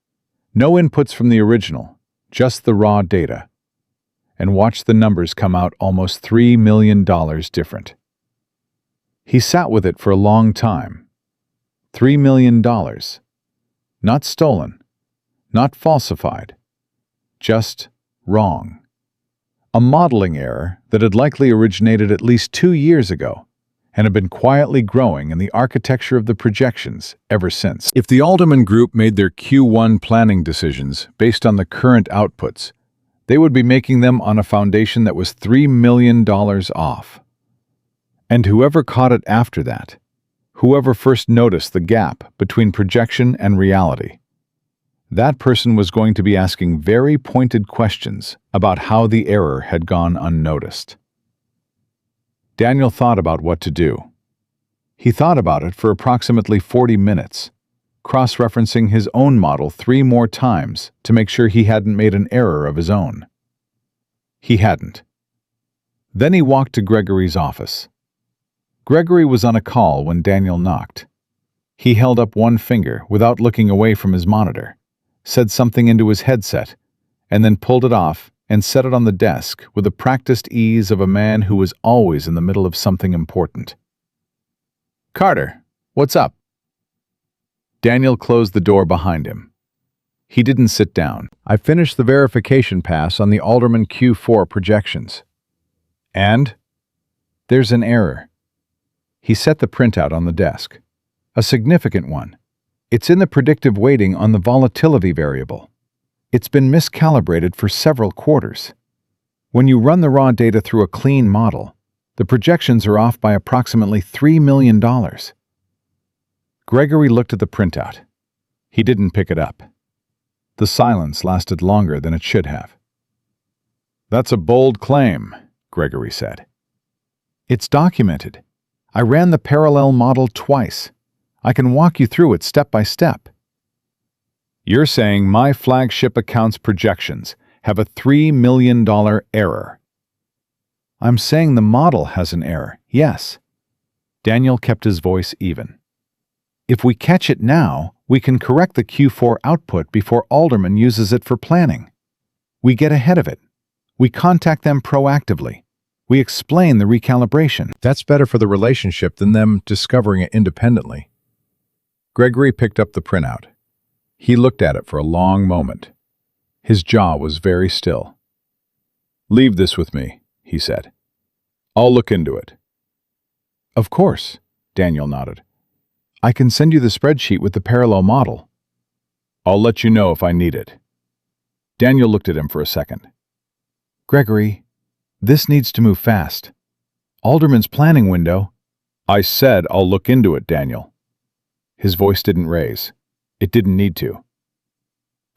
No inputs from the original, just the raw data, and watched the numbers come out almost $3 million different. He sat with it for a long time. $3 million. Not stolen, not falsified, just wrong. A modeling error that had likely originated at least 2 years ago and had been quietly growing in the architecture of the projections ever since. If the Alderman Group made their Q1 planning decisions based on the current outputs, they would be making them on a foundation that was $3 million off. And whoever caught it after that, whoever first noticed the gap between projection and reality, that person was going to be asking very pointed questions about how the error had gone unnoticed. Daniel thought about what to do. He thought about it for approximately 40 minutes, cross-referencing his own model 3 more times to make sure he hadn't made an error of his own. He hadn't. Then he walked to Gregory's office. Gregory was on a call when Daniel knocked. He held up one finger without looking away from his monitor, said something into his headset, and then pulled it off and set it on the desk with the practiced ease of a man who was always in the middle of something important. "Carter, what's up?" Daniel closed the door behind him. He didn't sit down. "I finished the verification pass on the Alderman Q4 projections. And? There's an error." He set the printout on the desk. A significant one. It's in the predictive weighting on the volatility variable. It's been miscalibrated for several quarters. When you run the raw data through a clean model, the projections are off by approximately $3 million. Gregory looked at the printout. He didn't pick it up. The silence lasted longer than it should have. "That's a bold claim," Gregory said. "It's documented. I ran the parallel model twice. I can walk you through it step by step." "You're saying my flagship account's projections have a $3 million error?" "I'm saying the model has an error, yes." Daniel kept his voice even. "If we catch it now, we can correct the Q4 output before Alderman uses it for planning. We get ahead of it. We contact them proactively. We explain the recalibration." That's better for the relationship than them discovering it independently. Gregory picked up the printout. He looked at it for a long moment. His jaw was very still. "Leave this with me," he said. "I'll look into it." "Of course," Daniel nodded. "I can send you the spreadsheet with the parallel model." "I'll let you know if I need it." Daniel looked at him for a second. "Gregory, this needs to move fast. Alderman's planning window—" "I said I'll look into it, Daniel." His voice didn't raise. It didn't need to.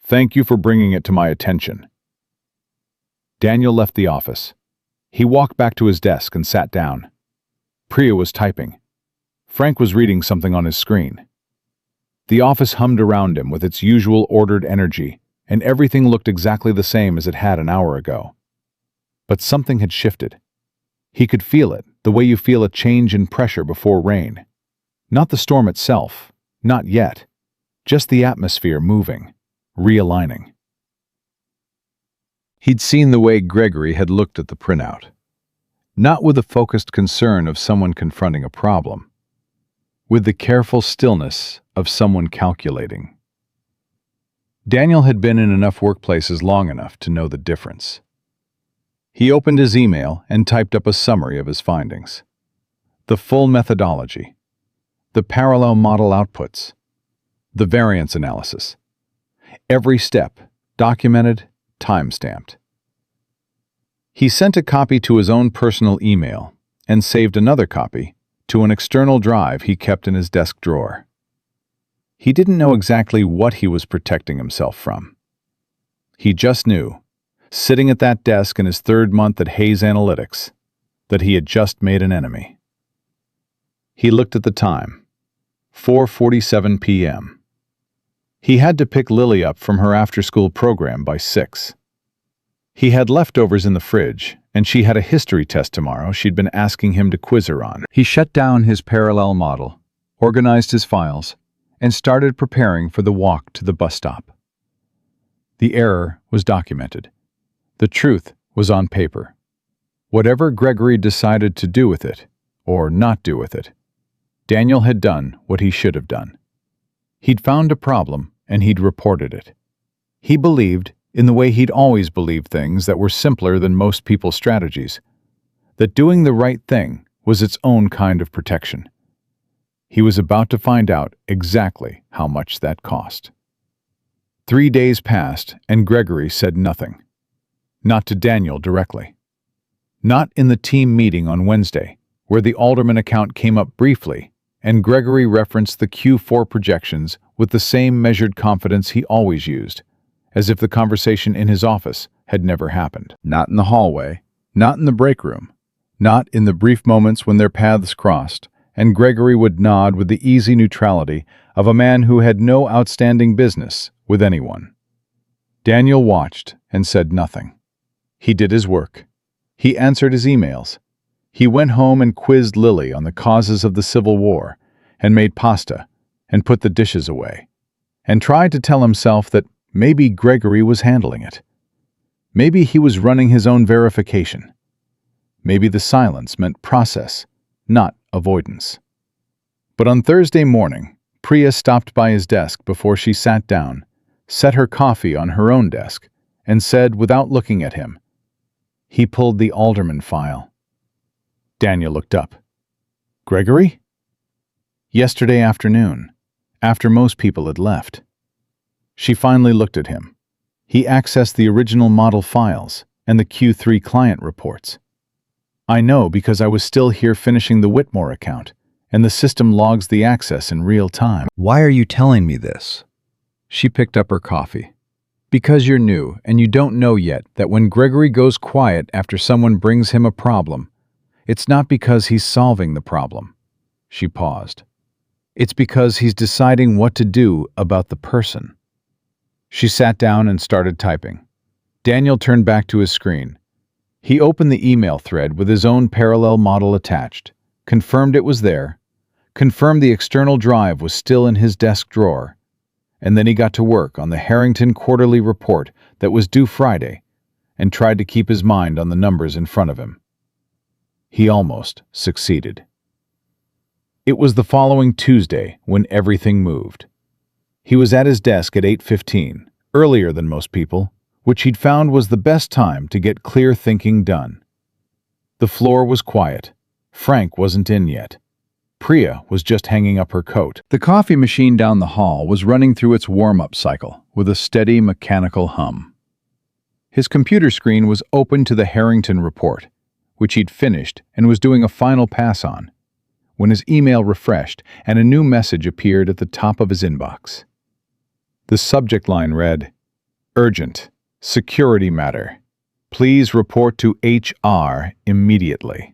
"Thank you for bringing it to my attention." Daniel left the office. He walked back to his desk and sat down. Priya was typing. Frank was reading something on his screen. The office hummed around him with its usual ordered energy, and everything looked exactly the same as it had an hour ago. But something had shifted. He could feel it, the way you feel a change in pressure before rain. Not the storm itself, not yet. Just the atmosphere moving, realigning. He'd seen the way Gregory had looked at the printout. Not with the focused concern of someone confronting a problem. With the careful stillness of someone calculating. Daniel had been in enough workplaces long enough to know the difference. He opened his email and typed up a summary of his findings. The full methodology. The parallel model outputs. The variance analysis. Every step, documented, time-stamped. He sent a copy to his own personal email and saved another copy to an external drive he kept in his desk drawer. He didn't know exactly what he was protecting himself from. He just knew, sitting at that desk in his 3rd month at Hayes Analytics, that he had just made an enemy. He looked at the time. 4:47 p.m. He had to pick Lily up from her after-school program by 6. He had leftovers in the fridge, and she had a history test tomorrow she'd been asking him to quiz her on. He shut down his parallel model, organized his files, and started preparing for the walk to the bus stop. The error was documented. The truth was on paper. Whatever Gregory decided to do with it, or not do with it, Daniel had done what he should have done. He'd found a problem, and he'd reported it. He believed in the way he'd always believed things that were simpler than most people's strategies, that doing the right thing was its own kind of protection. He was about to find out exactly how much that cost. 3 days passed, and Gregory said nothing. Not to Daniel directly. Not in the team meeting on Wednesday, where the alderman account came up briefly, and Gregory referenced the Q4 projections with the same measured confidence he always used, as if the conversation in his office had never happened. Not in the hallway, not in the break room, not in the brief moments when their paths crossed, and Gregory would nod with the easy neutrality of a man who had no outstanding business with anyone. Daniel watched and said nothing. He did his work. He answered his emails. He went home and quizzed Lily on the causes of the Civil War, and made pasta, and put the dishes away, and tried to tell himself that maybe Gregory was handling it. Maybe he was running his own verification. Maybe the silence meant process, not avoidance. But on Thursday morning, Priya stopped by his desk before she sat down, set her coffee on her own desk, and said without looking at him, "He pulled the alderman file." Daniel looked up. "Gregory?" "Yesterday afternoon, after most people had left." She finally looked at him. He accessed the original model files and the Q3 client reports. "I know because I was still here finishing the Whitmore account, and the system logs the access in real time." Why are you telling me this? She picked up her coffee. "Because you're new and you don't know yet that when Gregory goes quiet after someone brings him a problem, it's not because he's solving the problem." She paused. "It's because he's deciding what to do about the person." She sat down and started typing. Daniel turned back to his screen. He opened the email thread with his own parallel model attached, confirmed it was there, confirmed the external drive was still in his desk drawer, and then he got to work on the Harrington quarterly report that was due Friday and tried to keep his mind on the numbers in front of him. He almost succeeded. It was the following Tuesday when everything moved. He was at his desk at 8:15, earlier than most people, which he'd found was the best time to get clear thinking done. The floor was quiet. Frank wasn't in yet. Priya was just hanging up her coat. The coffee machine down the hall was running through its warm-up cycle with a steady mechanical hum. His computer screen was open to the Harrington report, which he'd finished and was doing a final pass on, when his email refreshed and a new message appeared at the top of his inbox. The subject line read, "Urgent. Security matter. Please report to HR immediately."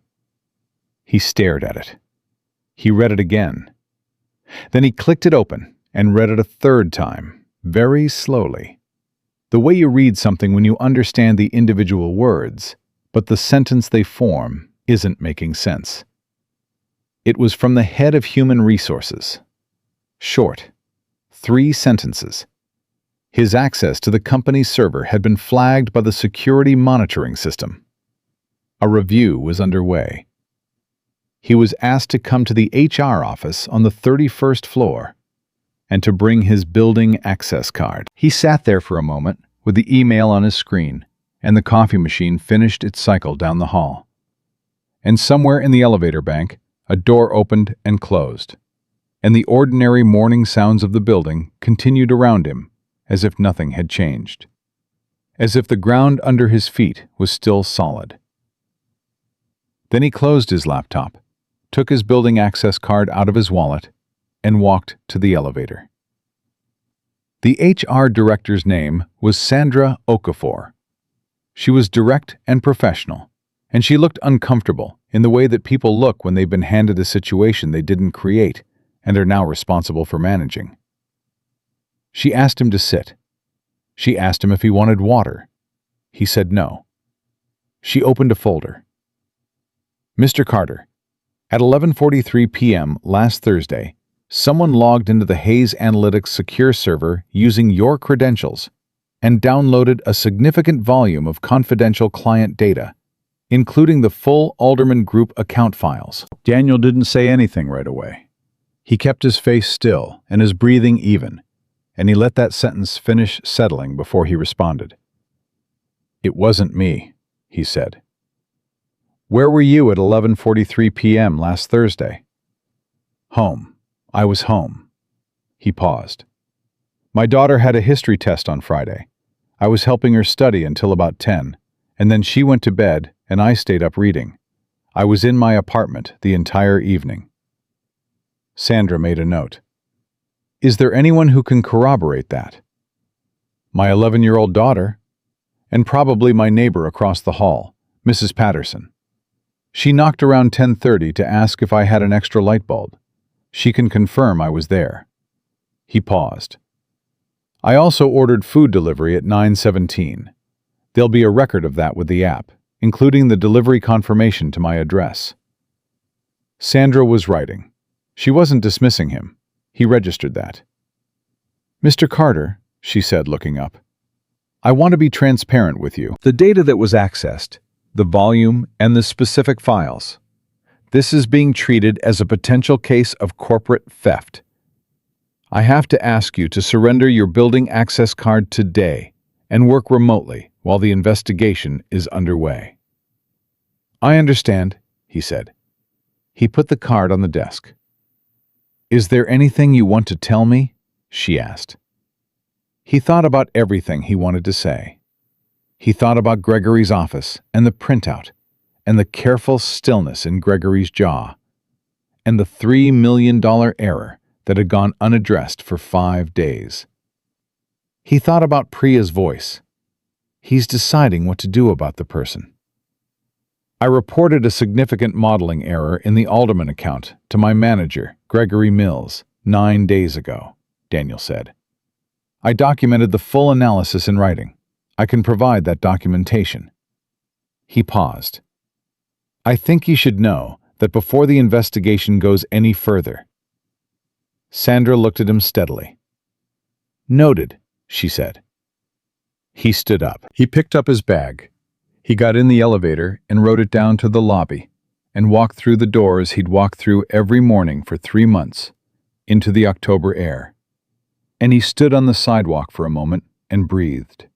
He stared at it. He read it again. Then he clicked it open and read it a third time, very slowly. The way you read something when you understand the individual words, but the sentence they form isn't making sense. It was from the head of human resources. Short. 3 sentences. His access to the company's server had been flagged by the security monitoring system. A review was underway. He was asked to come to the HR office on the 31st floor and to bring his building access card. He sat there for a moment with the email on his screen, and the coffee machine finished its cycle down the hall. And somewhere in the elevator bank, a door opened and closed, and the ordinary morning sounds of the building continued around him, as if nothing had changed, as if the ground under his feet was still solid. Then he closed his laptop, took his building access card out of his wallet, and walked to the elevator. The HR director's name was Sandra Okafor. She was direct and professional, and she looked uncomfortable in the way that people look when they've been handed a situation they didn't create and are now responsible for managing. She asked him to sit. She asked him if he wanted water. He said no. She opened a folder. "Mr. Carter, at 11:43 p.m. last Thursday, someone logged into the Hayes Analytics secure server using your credentials and downloaded a significant volume of confidential client data, including the full Alderman Group account files." Daniel didn't say anything right away. He kept his face still and his breathing even, and he let that sentence finish settling before he responded. "It wasn't me," he said. "Where were you at 11:43 p.m. last Thursday?" "Home. I was home." He paused. "My daughter had a history test on Friday. I was helping her study until about 10, and then she went to bed and I stayed up reading. I was in my apartment the entire evening." Sandra made a note. "Is there anyone who can corroborate that?" "My 11-year-old daughter, and probably my neighbor across the hall, Mrs. Patterson. She knocked around 10:30 to ask if I had an extra light bulb. She can confirm I was there." He paused. "I also ordered food delivery at 9:17. There'll be a record of that with the app, including the delivery confirmation to my address." Sandra was writing. She wasn't dismissing him. He registered that. "Mr. Carter," she said, looking up, "I want to be transparent with you. The data that was accessed, the volume, and the specific files. This is being treated as a potential case of corporate theft. I have to ask you to surrender your building access card today and work remotely while the investigation is underway." "I understand," he said. He put the card on the desk. "Is there anything you want to tell me?" she asked. He thought about everything he wanted to say. He thought about Gregory's office and the printout, and the careful stillness in Gregory's jaw, and the $3 million error that had gone unaddressed for 5 days. He thought about Priya's voice. He's deciding what to do about the person. "I reported a significant modeling error in the Alderman account to my manager, Gregory Mills, 9 days ago," Daniel said. "I documented the full analysis in writing. I can provide that documentation." He paused. "I think you should know that before the investigation goes any further." Sandra looked at him steadily. "Noted," she said. He stood up. He picked up his bag. He got in the elevator and rode it down to the lobby and walked through the doors he'd walked through every morning for 3 months, into the October air. And he stood on the sidewalk for a moment and breathed.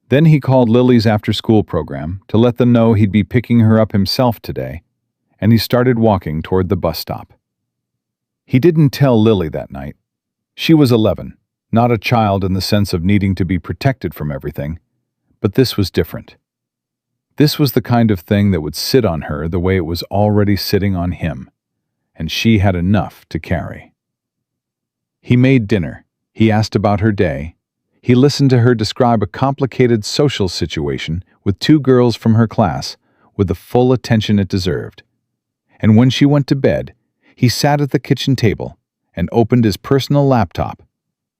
Then he called Lily's after-school program to let them know he'd be picking her up himself today, and he started walking toward the bus stop. He didn't tell Lily that night. She was 11, not a child in the sense of needing to be protected from everything, but this was different. This was the kind of thing that would sit on her the way it was already sitting on him, and she had enough to carry. He made dinner. He asked about her day. He listened to her describe a complicated social situation with 2 girls from her class with the full attention it deserved. And when she went to bed, he sat at the kitchen table and opened his personal laptop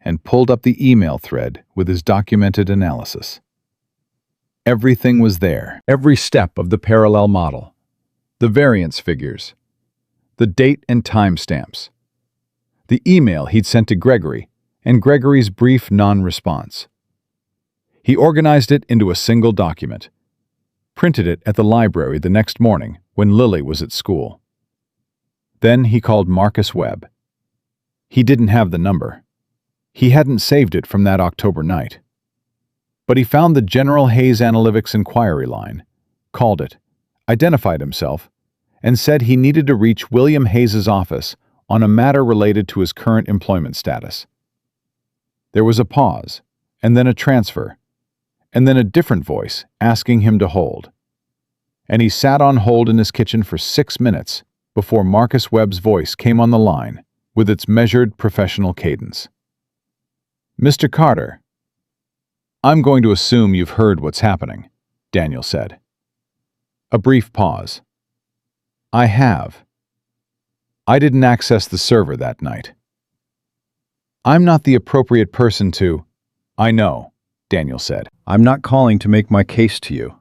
and pulled up the email thread with his documented analysis. Everything was there, every step of the parallel model, the variance figures, the date and timestamps, the email he'd sent to Gregory, and Gregory's brief non-response. He organized it into a single document, printed it at the library the next morning when Lily was at school. Then he called Marcus Webb. He didn't have the number. He hadn't saved it from that October night. But he found the General Hayes Analytics inquiry line, called it, identified himself, and said he needed to reach William Hayes's office on a matter related to his current employment status. There was a pause, and then a transfer, and then a different voice asking him to hold. And he sat on hold in his kitchen for 6 minutes before Marcus Webb's voice came on the line with its measured professional cadence. "Mr. Carter, I'm going to assume you've heard what's happening," Daniel said. A brief pause. "I have. I didn't access the server that night. I'm not the appropriate person to—" "I know," Daniel said. "I'm not calling to make my case to you.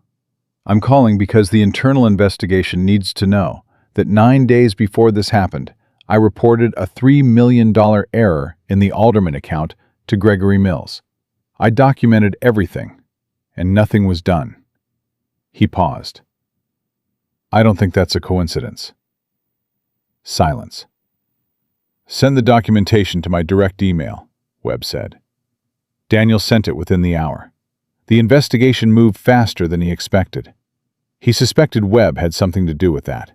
I'm calling because the internal investigation needs to know that 9 days before this happened, I reported a $3 million error in the Alderman account to Gregory Mills. I documented everything, and nothing was done." He paused. "I don't think that's a coincidence." Silence. "Send the documentation to my direct email," Webb said. Daniel sent it within the hour. The investigation moved faster than he expected. He suspected Webb had something to do with that.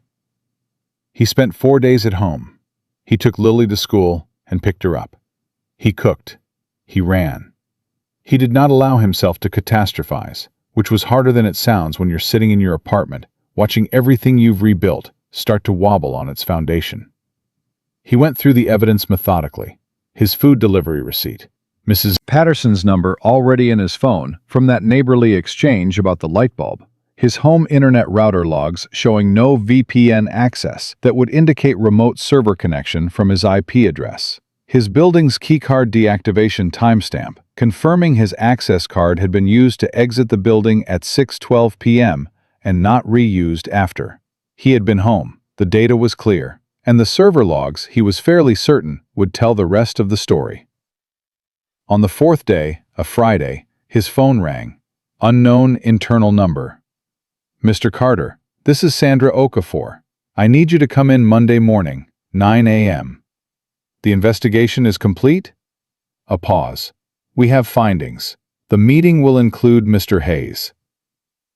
He spent 4 days at home. He took Lily to school and picked her up. He cooked. He ran. He did not allow himself to catastrophize, which was harder than it sounds when you're sitting in your apartment, watching everything you've rebuilt start to wobble on its foundation. He went through the evidence methodically. His food delivery receipt, Mrs. Patterson's number already in his phone from that neighborly exchange about the light bulb, his home internet router logs showing no VPN access that would indicate remote server connection from his IP address, his building's keycard deactivation timestamp, confirming his access card had been used to exit the building at 6:12 p.m. and not reused after. He had been home, the data was clear, and the server logs, he was fairly certain, would tell the rest of the story. On the 4th day, a Friday, his phone rang. Unknown internal number. Mr. Carter, this is Sandra Okafor. I need you to come in Monday morning, 9 a.m. The investigation is complete? A pause. We have findings. The meeting will include Mr. Hayes.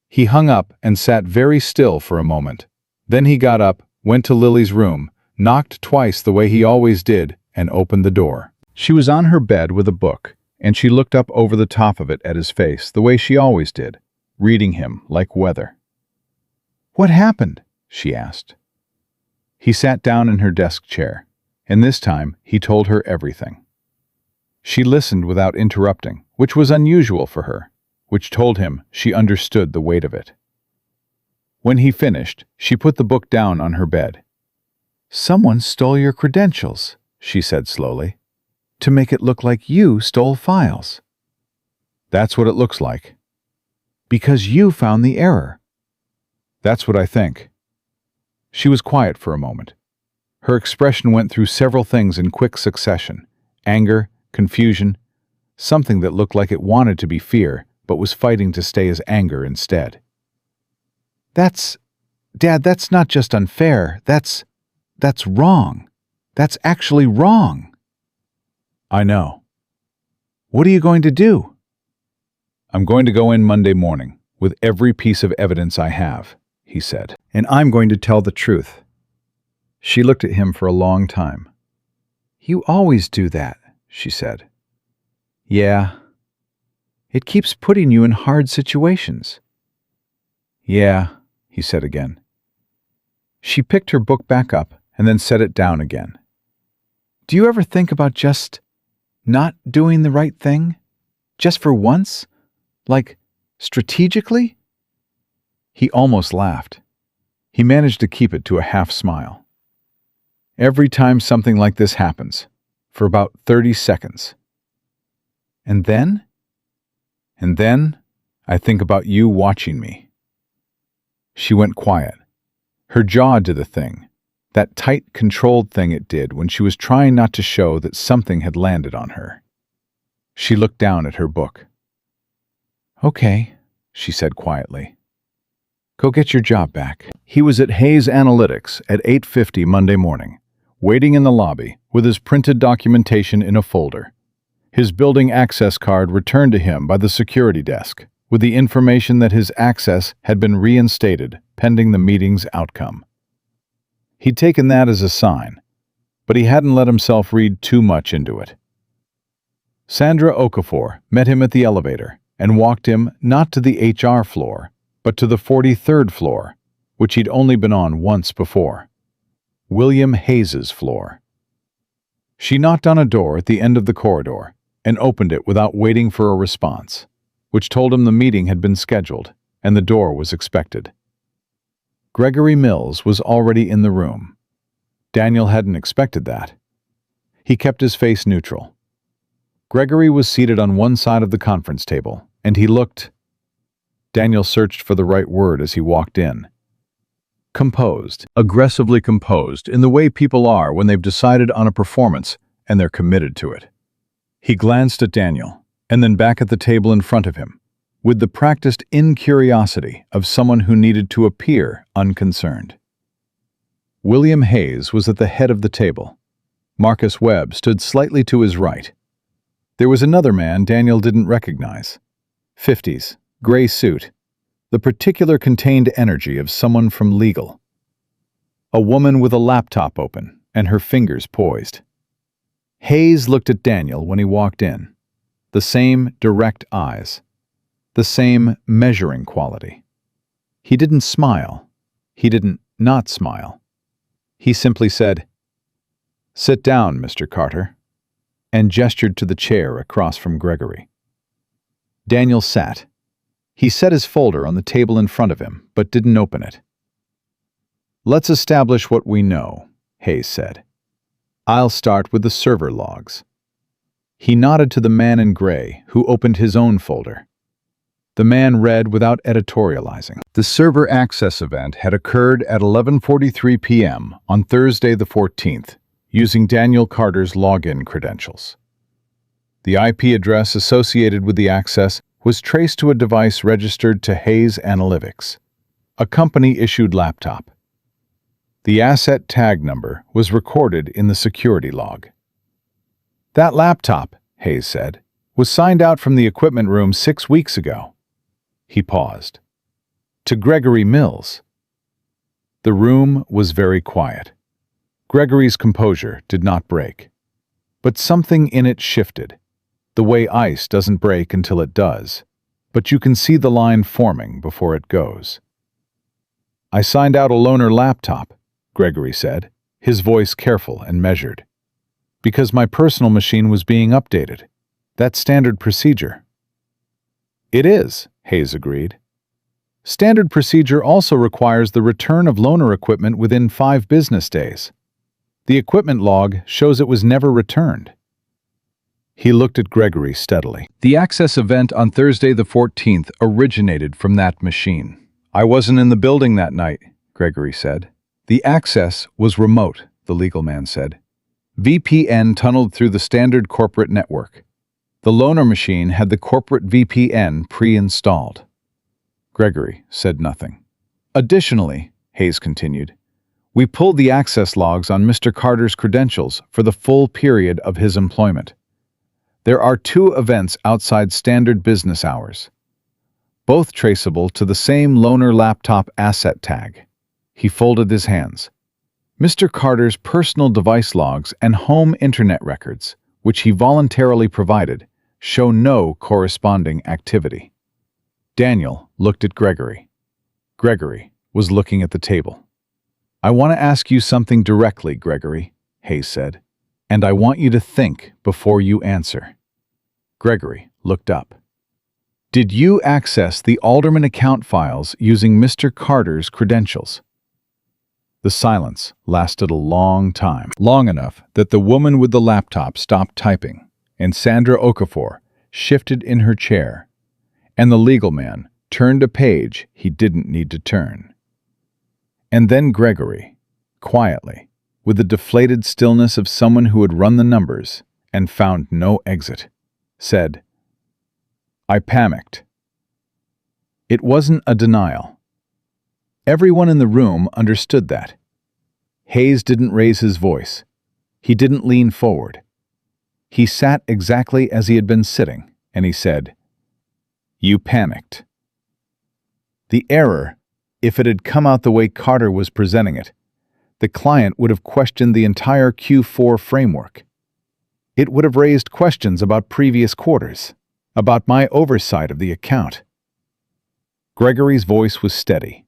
He hung up and sat very still for a moment. Then he got up, went to Lily's room, knocked twice the way he always did, and opened the door. She was on her bed with a book, and she looked up over the top of it at his face the way she always did, reading him like weather. "What happened?" she asked. He sat down in her desk chair, and this time he told her everything. She listened without interrupting, which was unusual for her, which told him she understood the weight of it. When he finished, she put the book down on her bed. "Someone stole your credentials," she said slowly, "to make it look like you stole files." "That's what it looks like." "Because you found the error." "That's what I think." She was quiet for a moment. Her expression went through several things in quick succession: anger, confusion, something that looked like it wanted to be fear, but was fighting to stay as anger instead. Dad, that's not just unfair, that's wrong. That's actually wrong." "I know." "What are you going to do?" "I'm going to go in Monday morning, with every piece of evidence I have," he said, "and I'm going to tell the truth." She looked at him for a long time. "You always do that," she said. "Yeah. It keeps putting you in hard situations." "Yeah," he said again. She picked her book back up and then set it down again. "Do you ever think about just not doing the right thing? Just for once? Like, strategically?" He almost laughed. He managed to keep it to a half smile. "Every time something like this happens, for about 30 seconds. And then? And then, I think about you watching me." She went quiet. Her jaw did the thing, that tight, controlled thing it did when she was trying not to show that something had landed on her. She looked down at her book. "Okay," she said quietly. "Go get your job back." He was at Hayes Analytics at 8:50 Monday morning, waiting in the lobby with his printed documentation in a folder. His building access card returned to him by the security desk, with the information that his access had been reinstated pending the meeting's outcome. He'd taken that as a sign, but he hadn't let himself read too much into it. Sandra Okafor met him at the elevator and walked him not to the HR floor, but to the 43rd floor, which he'd only been on once before. William Hayes's floor. She knocked on a door at the end of the corridor and opened it without waiting for a response, which told him the meeting had been scheduled and the door was expected. Gregory Mills was already in the room. Daniel hadn't expected that. He kept his face neutral. Gregory was seated on one side of the conference table, and he looked— Daniel searched for the right word as he walked in. Composed, aggressively composed in the way people are when they've decided on a performance and they're committed to it. He glanced at Daniel, and then back at the table in front of him, with the practiced incuriosity of someone who needed to appear unconcerned. William Hayes was at the head of the table. Marcus Webb stood slightly to his right. There was another man Daniel didn't recognize. 50s, gray suit. The particular contained energy of someone from legal. A woman with a laptop open and her fingers poised. Hayes looked at Daniel when he walked in. The same direct eyes. The same measuring quality. He didn't smile. He didn't not smile. He simply said, "Sit down, Mr. Carter," and gestured to the chair across from Gregory. Daniel sat. He set his folder on the table in front of him, but didn't open it. "Let's establish what we know," Hayes said. "I'll start with the server logs." He nodded to the man in gray, who opened his own folder. The man read without editorializing. The server access event had occurred at 11:43 p.m. on Thursday the 14th, using Daniel Carter's login credentials. The IP address associated with the access was traced to a device registered to Hayes Analytics, a company-issued laptop. The asset tag number was recorded in the security log. "That laptop," Hayes said, "was signed out from the equipment room 6 weeks ago." He paused. "To Gregory Mills." The room was very quiet. Gregory's composure did not break. But something in it shifted. The way ice doesn't break until it does, but you can see the line forming before it goes. "I signed out a loaner laptop," Gregory said, his voice careful and measured, "because my personal machine was being updated. That's standard procedure." "It is," Hayes agreed. "Standard procedure also requires the return of loaner equipment within 5 business days. The equipment log shows it was never returned." He looked at Gregory steadily. "The access event on Thursday the 14th originated from that machine." "I wasn't in the building that night," Gregory said. "The access was remote," the legal man said. "VPN tunneled through the standard corporate network. The loaner machine had the corporate VPN pre-installed." Gregory said nothing. "Additionally," Hayes continued, "we pulled the access logs on Mr. Carter's credentials for the full period of his employment. There are 2 events outside standard business hours, both traceable to the same loaner laptop asset tag." He folded his hands. "Mr. Carter's personal device logs and home internet records, which he voluntarily provided, show no corresponding activity." Daniel looked at Gregory. Gregory was looking at the table. "I want to ask you something directly, Gregory," Hayes said, "and I want you to think before you answer." Gregory looked up. "Did you access the Alderman account files using Mr. Carter's credentials?" The silence lasted a long time, long enough that the woman with the laptop stopped typing, and Sandra Okafor shifted in her chair, and the legal man turned a page he didn't need to turn. And then Gregory, quietly, with the deflated stillness of someone who had run the numbers and found no exit, said, "I panicked." It wasn't a denial. Everyone in the room understood that. Hayes didn't raise his voice. He didn't lean forward. He sat exactly as he had been sitting, and he said, "You panicked." The error, if it had come out the way Carter was presenting it, the client would have questioned the entire Q4 framework. It would have raised questions about previous quarters, about my oversight of the account. Gregory's voice was steady,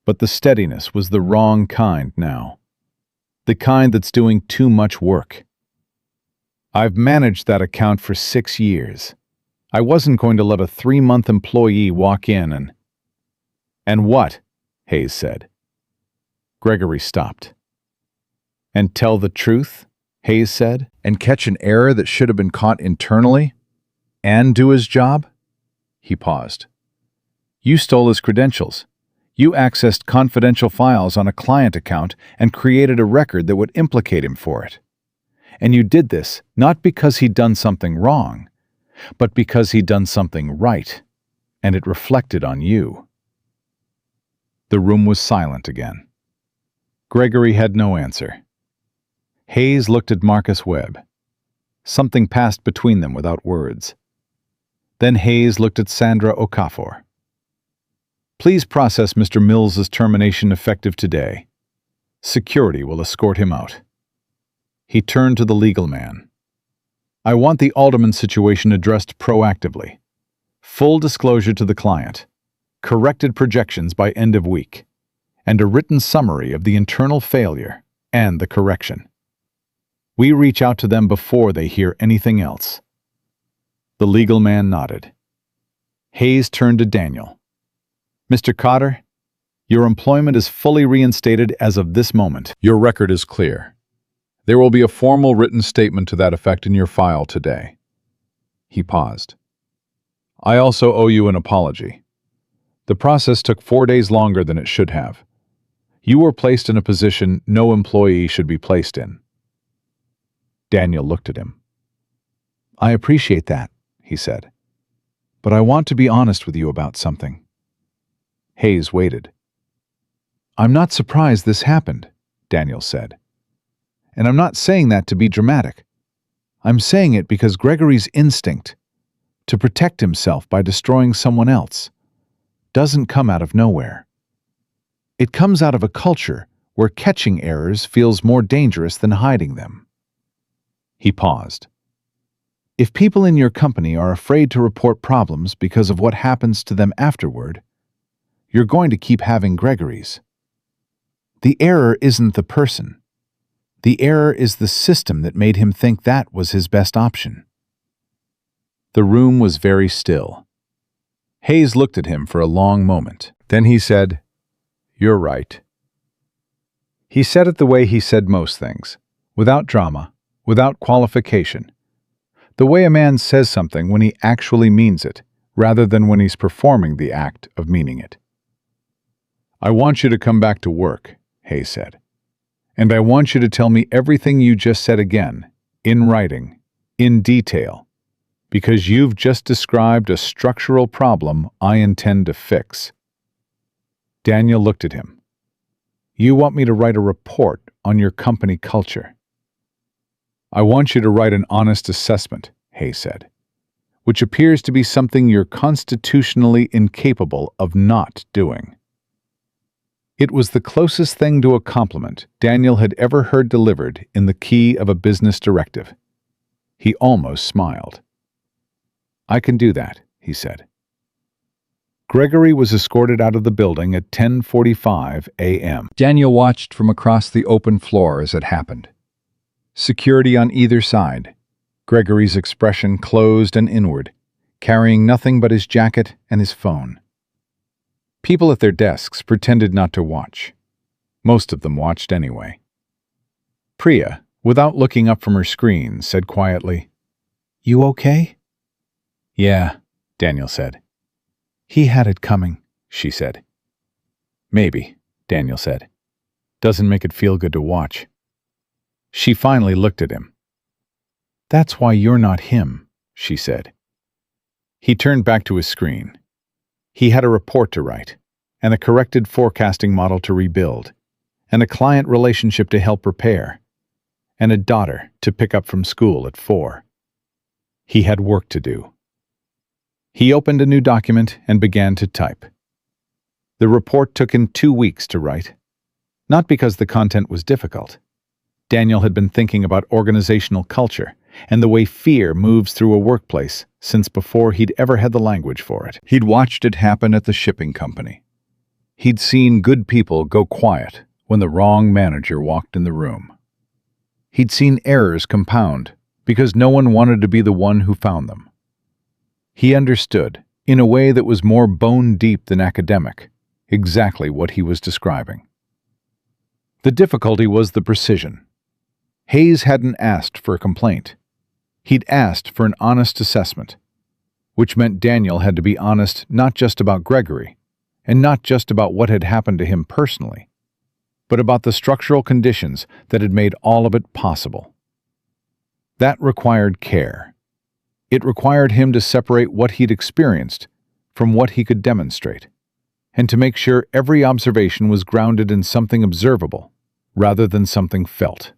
but the steadiness was the wrong kind now. The kind that's doing too much work. "I've managed that account for 6 years. I wasn't going to let a 3-month employee walk in and—" "And what?" Hayes said. Gregory stopped. "And tell the truth?" Hayes said. "And catch an error that should have been caught internally? And do his job?" He paused. "You stole his credentials. You accessed confidential files on a client account and created a record that would implicate him for it. And you did this not because he'd done something wrong, but because he'd done something right, and it reflected on you." The room was silent again. Gregory had no answer. Hayes looked at Marcus Webb. Something passed between them without words. Then Hayes looked at Sandra Okafor. Please process Mr. Mills's termination effective today. Security will escort him out. He turned to the legal man. I want the Alderman situation addressed proactively. Full disclosure to the client, corrected projections by end of week, and a written summary of the internal failure and the correction. We reach out to them before they hear anything else. The legal man nodded. Hayes turned to Daniel. Mr. Cotter, your employment is fully reinstated as of this moment. Your record is clear. There will be a formal written statement to that effect in your file today. He paused. I also owe you an apology. The process took 4 days longer than it should have. You were placed in a position no employee should be placed in. Daniel looked at him. I appreciate that, he said. But I want to be honest with you about something. Hayes waited. I'm not surprised this happened, Daniel said. And I'm not saying that to be dramatic. I'm saying it because Gregory's instinct to protect himself by destroying someone else doesn't come out of nowhere. It comes out of a culture where catching errors feels more dangerous than hiding them. He paused. If people in your company are afraid to report problems because of what happens to them afterward, you're going to keep having Gregory's. The error isn't the person. The error is the system that made him think that was his best option. The room was very still. Hayes looked at him for a long moment. Then he said, You're right. He said it the way he said most things, without drama, without qualification. The way a man says something when he actually means it, rather than when he's performing the act of meaning it. I want you to come back to work, Hayes said. And I want you to tell me everything you just said again, in writing, in detail, because you've just described a structural problem I intend to fix. Daniel looked at him. You want me to write a report on your company culture? I want you to write an honest assessment, Hayes said, which appears to be something you're constitutionally incapable of not doing. It was the closest thing to a compliment Daniel had ever heard delivered in the key of a business directive. He almost smiled. I can do that, he said. Gregory was escorted out of the building at 10:45 a.m. Daniel watched from across the open floor as it happened. Security on either side, Gregory's expression closed and inward, carrying nothing but his jacket and his phone. People at their desks pretended not to watch. Most of them watched anyway. Priya, without looking up from her screen, said quietly, You okay? Yeah, Daniel said. He had it coming, she said. Maybe, Daniel said. Doesn't make it feel good to watch. She finally looked at him. That's why you're not him, she said. He turned back to his screen. He had a report to write, and a corrected forecasting model to rebuild, and a client relationship to help repair, and a daughter to pick up from school at 4. He had work to do. He opened a new document and began to type. The report took him 2 weeks to write, not because the content was difficult. Daniel had been thinking about organizational culture and the way fear moves through a workplace since before he'd ever had the language for it. He'd watched it happen at the shipping company. He'd seen good people go quiet when the wrong manager walked in the room. He'd seen errors compound because no one wanted to be the one who found them. He understood, in a way that was more bone-deep than academic, exactly what he was describing. The difficulty was the precision. Hayes hadn't asked for a complaint. He'd asked for an honest assessment, which meant Daniel had to be honest not just about Gregory, and not just about what had happened to him personally, but about the structural conditions that had made all of it possible. That required care. It required him to separate what he'd experienced from what he could demonstrate, and to make sure every observation was grounded in something observable rather than something felt.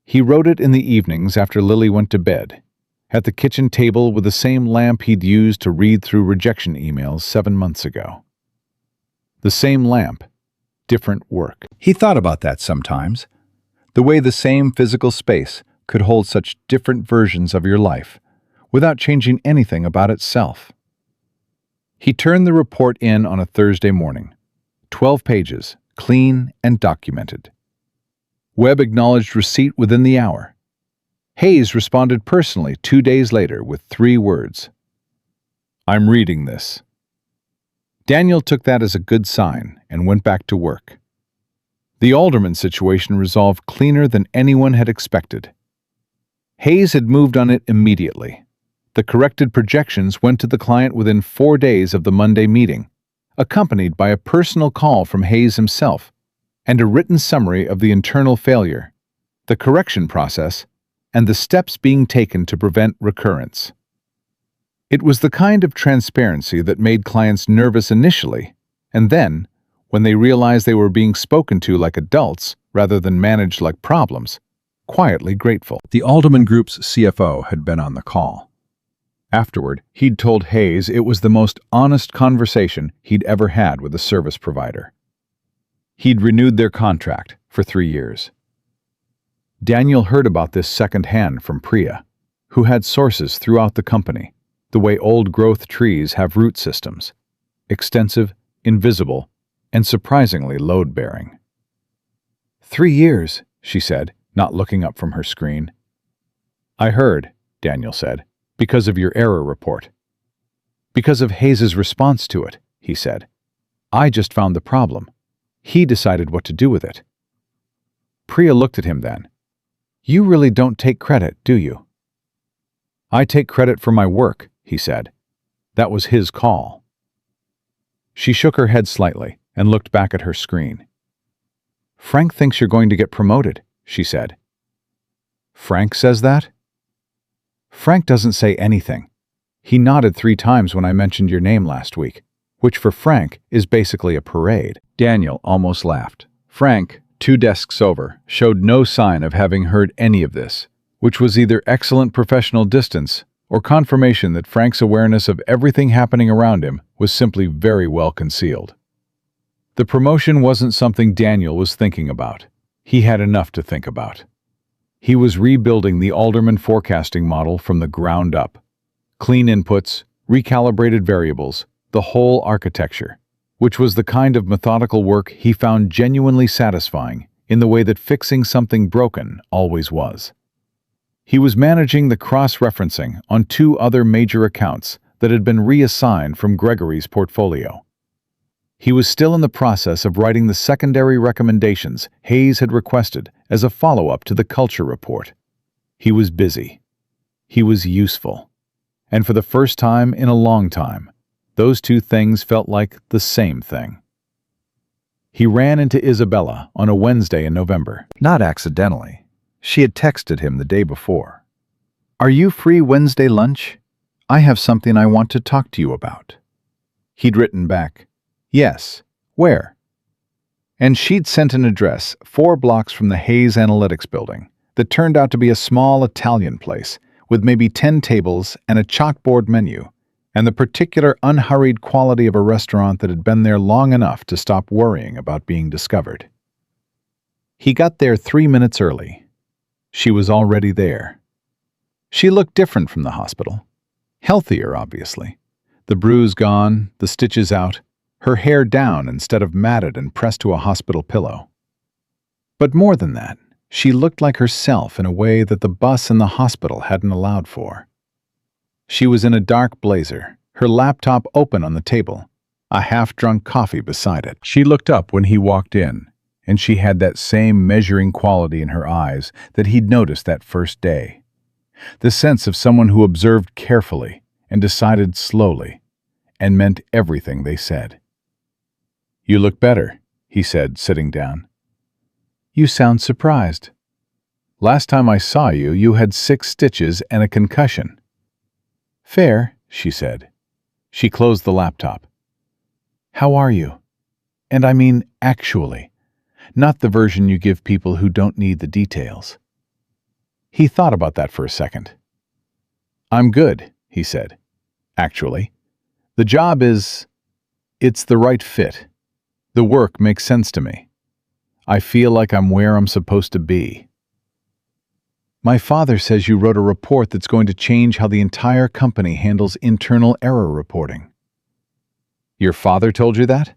He wrote it in the evenings after Lily went to bed, at the kitchen table with the same lamp he'd used to read through rejection emails 7 months ago. The same lamp, different work. He thought about that sometimes. The way the same physical space could hold such different versions of your life without changing anything about itself. He turned the report in on a Thursday morning. 12 pages, clean and documented. Webb acknowledged receipt within the hour. Hayes responded personally 2 days later with 3 words. "I'm reading this." Daniel took that as a good sign and went back to work. The alderman situation resolved cleaner than anyone had expected. Hayes had moved on it immediately. The corrected projections went to the client within 4 days of the Monday meeting, accompanied by a personal call from Hayes himself and a written summary of the internal failure, the correction process, and the steps being taken to prevent recurrence. It was the kind of transparency that made clients nervous initially, and then, when they realized they were being spoken to like adults rather than managed like problems, quietly grateful. The Alderman Group's CFO had been on the call. Afterward, he'd told Hayes it was the most honest conversation he'd ever had with a service provider. He'd renewed their contract for 3 years. Daniel heard about this secondhand from Priya, who had sources throughout the company, the way old-growth trees have root systems, extensive, invisible, and surprisingly load-bearing. 3 years, she said, not looking up from her screen. "I heard," Daniel said, "because of your error report." "Because of Hayes's response to it," he said. "I just found the problem. He decided what to do with it." Priya looked at him then. "You really don't take credit, do you?" "I take credit for my work," he said. "That was his call." She shook her head slightly and looked back at her screen. "Frank thinks you're going to get promoted," she said. "Frank says that?" "Frank doesn't say anything. He nodded 3 times when I mentioned your name last week, which for Frank is basically a parade." Daniel almost laughed. Frank, 2 desks over, showed no sign of having heard any of this, which was either excellent professional distance or confirmation that Frank's awareness of everything happening around him was simply very well concealed. The promotion wasn't something Daniel was thinking about. He had enough to think about. He was rebuilding the Alderman forecasting model from the ground up. Clean inputs, recalibrated variables, the whole architecture, which was the kind of methodical work he found genuinely satisfying in the way that fixing something broken always was. He was managing the cross-referencing on 2 other major accounts that had been reassigned from Gregory's portfolio. He was still in the process of writing the secondary recommendations Hayes had requested as a follow-up to the culture report. He was busy. He was useful. And for the first time in a long time, those 2 things felt like the same thing. He ran into Isabella on a Wednesday in November. Not accidentally. She had texted him the day before. "Are you free Wednesday lunch? I have something I want to talk to you about." He'd written back, "Yes, where?" And she'd sent an address 4 blocks from the Hayes Analytics building that turned out to be a small Italian place with maybe 10 tables and a chalkboard menu, and the particular unhurried quality of a restaurant that had been there long enough to stop worrying about being discovered. He got there 3 minutes early. She was already there. She looked different from the hospital. Healthier, obviously. The bruise gone, the stitches out, her hair down instead of matted and pressed to a hospital pillow. But more than that, she looked like herself in a way that the bus and the hospital hadn't allowed for. She was in a dark blazer, her laptop open on the table, a half-drunk coffee beside it. She looked up when he walked in, and she had that same measuring quality in her eyes that he'd noticed that first day. The sense of someone who observed carefully and decided slowly, and meant everything they said. "You look better," he said, sitting down. "You sound surprised. Last time I saw you, you had 6 stitches and a concussion." "Fair," she said. She closed the laptop. "How are you? And I mean actually, not the version you give people who don't need the details." He thought about that for a second. I'm good, he said. Actually, the job it's the right fit. The work makes sense to me. I feel like I'm where I'm supposed to be. My father says you wrote a report that's going to change how the entire company handles internal error reporting. Your father told you that?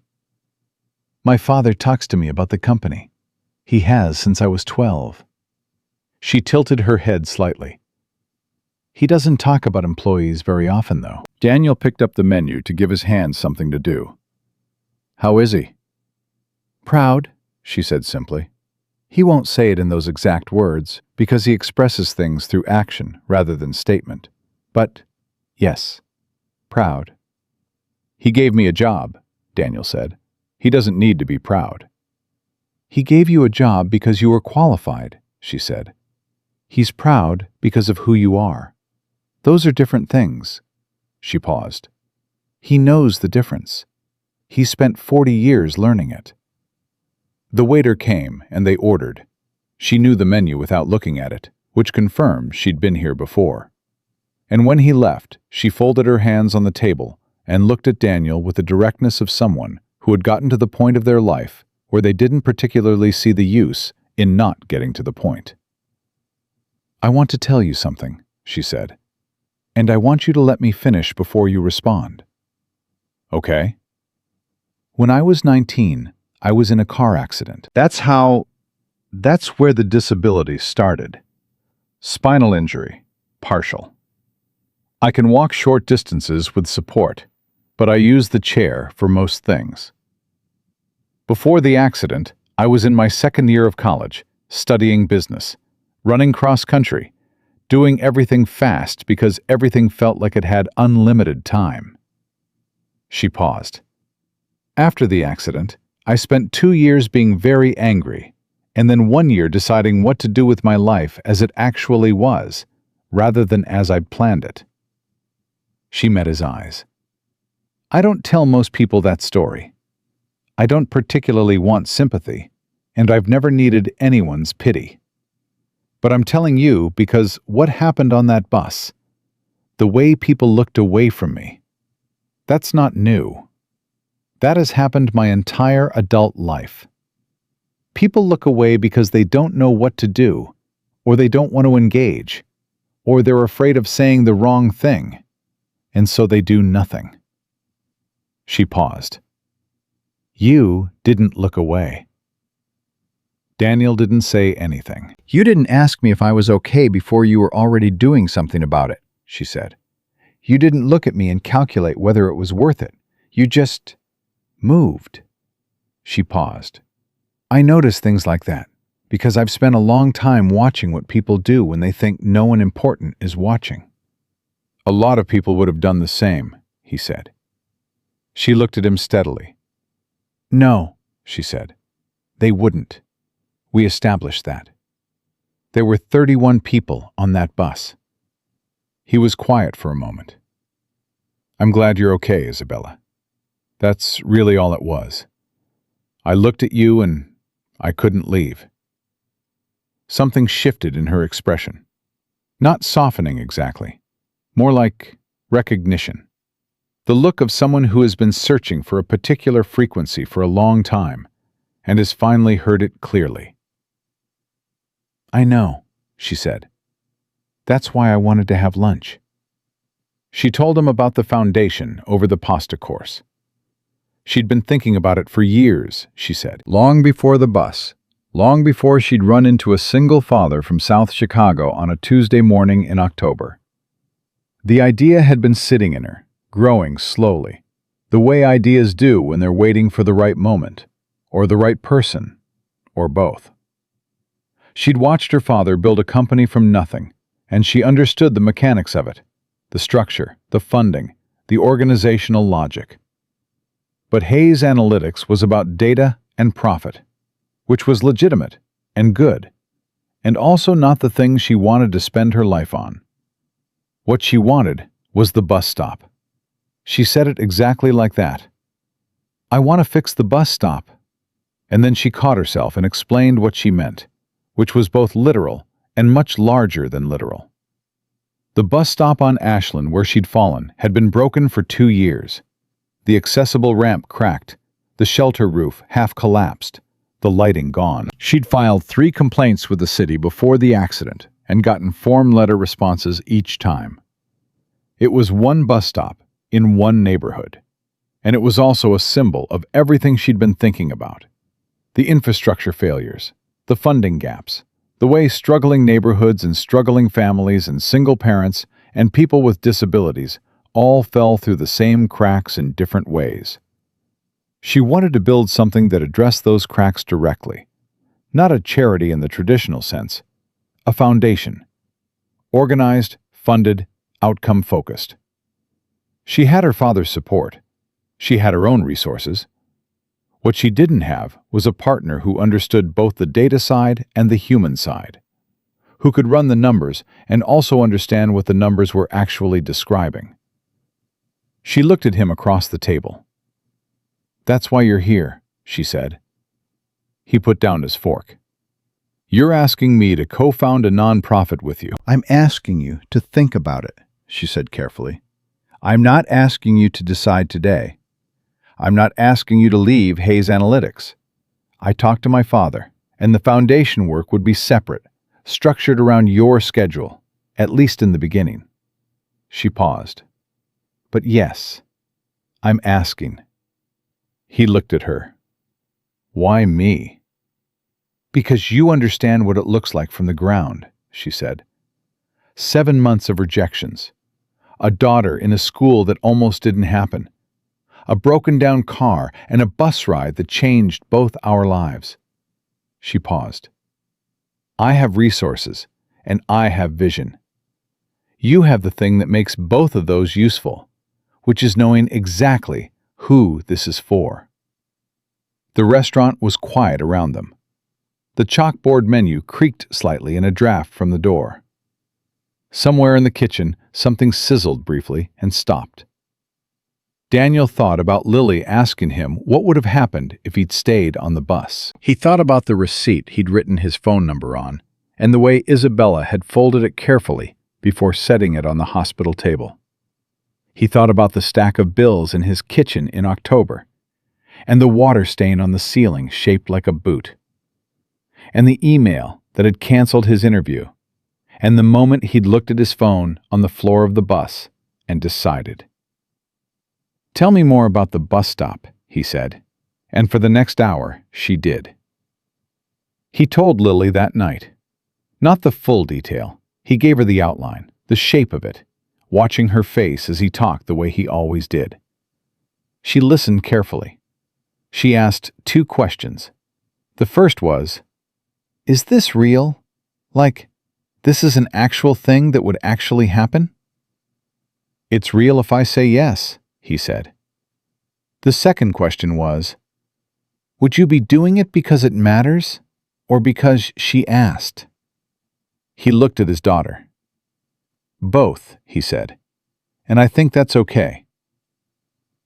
My father talks to me about the company. He has since I was 12. She tilted her head slightly. He doesn't talk about employees very often, though. Daniel picked up the menu to give his hand something to do. How is he? Proud, she said simply. He won't say it in those exact words because he expresses things through action rather than statement. But, yes, proud. He gave me a job, Daniel said. He doesn't need to be proud. He gave you a job because you were qualified, she said. He's proud because of who you are. Those are different things. She paused. He knows the difference. He spent 40 years learning it. The waiter came and they ordered. She knew the menu without looking at it, which confirmed she'd been here before. And when he left, she folded her hands on the table and looked at Daniel with the directness of someone who had gotten to the point of their life where they didn't particularly see the use in not getting to the point. I want to tell you something, she said, and I want you to let me finish before you respond. Okay. When I was 19, I was in a car accident. That's where the disability started. Spinal injury, partial. I can walk short distances with support, but I use the chair for most things. Before the accident, I was in my second year of college, studying business, running cross-country, doing everything fast because everything felt like it had unlimited time. She paused. After the accident, I spent 2 years being very angry, and then 1 year deciding what to do with my life as it actually was, rather than as I'd planned it. She met his eyes. I don't tell most people that story. I don't particularly want sympathy, and I've never needed anyone's pity. But I'm telling you because what happened on that bus, the way people looked away from me, that's not new. That has happened my entire adult life. People look away because they don't know what to do, or they don't want to engage, or they're afraid of saying the wrong thing, and so they do nothing. She paused. You didn't look away. Daniel didn't say anything. You didn't ask me if I was okay before you were already doing something about it, she said. You didn't look at me and calculate whether it was worth it. You just moved. She paused. I notice things like that because I've spent a long time watching what people do when they think no one important is watching. A lot of people would have done the same, he said. She looked at him steadily. No, she said. They wouldn't. We established that. There were 31 people on that bus. He was quiet for a moment. I'm glad you're okay, Isabella. That's really all it was. I looked at you and I couldn't leave. Something shifted in her expression. Not softening exactly. More like recognition. The look of someone who has been searching for a particular frequency for a long time and has finally heard it clearly. I know, she said. That's why I wanted to have lunch. She told him about the foundation over the pasta course. She'd been thinking about it for years, she said. Long before the bus. Long before she'd run into a single father from South Chicago on a Tuesday morning in October. The idea had been sitting in her, growing slowly, the way ideas do when they're waiting for the right moment, or the right person, or both. She'd watched her father build a company from nothing, and she understood the mechanics of it, the structure, the funding, the organizational logic. But Hayes Analytics was about data and profit, which was legitimate and good, and also not the thing she wanted to spend her life on. What she wanted was the bus stop. She said it exactly like that. I want to fix the bus stop. And then she caught herself and explained what she meant, which was both literal and much larger than literal. The bus stop on Ashland where she'd fallen had been broken for 2 years. The accessible ramp cracked, the shelter roof half collapsed, the lighting gone. She'd filed 3 complaints with the city before the accident and gotten form letter responses each time. It was one bus stop in one neighborhood, and it was also a symbol of everything she'd been thinking about. The infrastructure failures, the funding gaps, the way struggling neighborhoods and struggling families and single parents and people with disabilities all fell through the same cracks in different ways. She wanted to build something that addressed those cracks directly, not a charity in the traditional sense, a foundation. Organized, funded, outcome-focused. She had her father's support. She had her own resources. What she didn't have was a partner who understood both the data side and the human side, who could run the numbers and also understand what the numbers were actually describing. She looked at him across the table. "That's why you're here," she said. He put down his fork. "You're asking me to co-found a nonprofit with you." I'm asking you to think about it, she said carefully. I'm not asking you to decide today. I'm not asking you to leave Hayes Analytics. I talked to my father, and the foundation work would be separate, structured around your schedule, at least in the beginning. She paused. "But yes, I'm asking." He looked at her. "Why me?" "Because you understand what it looks like from the ground," she said. 7 months of rejections. A daughter in a school that almost didn't happen. A broken-down car and a bus ride that changed both our lives. She paused. "I have resources, and I have vision. You have the thing that makes both of those useful, which is knowing exactly who this is for." The restaurant was quiet around them. The chalkboard menu creaked slightly in a draft from the door. Somewhere in the kitchen, something sizzled briefly and stopped. Daniel thought about Lily asking him what would have happened if he'd stayed on the bus. He thought about the receipt he'd written his phone number on, and the way Isabella had folded it carefully before setting it on the hospital table. He thought about the stack of bills in his kitchen in October, and the water stain on the ceiling shaped like a boot, and the email that had canceled his interview, and the moment he'd looked at his phone on the floor of the bus and decided. "Tell me more about the bus stop," he said, and for the next hour she did. He told Lily that night. Not the full detail. He gave her the outline, the shape of it, watching her face as he talked the way he always did. She listened carefully. She asked 2 questions. The first was, "Is this real? Like, this is an actual thing that would actually happen?" "It's real if I say yes," he said. The second question was, "Would you be doing it because it matters, or because she asked?" He looked at his daughter. "Both," he said, "and I think that's okay."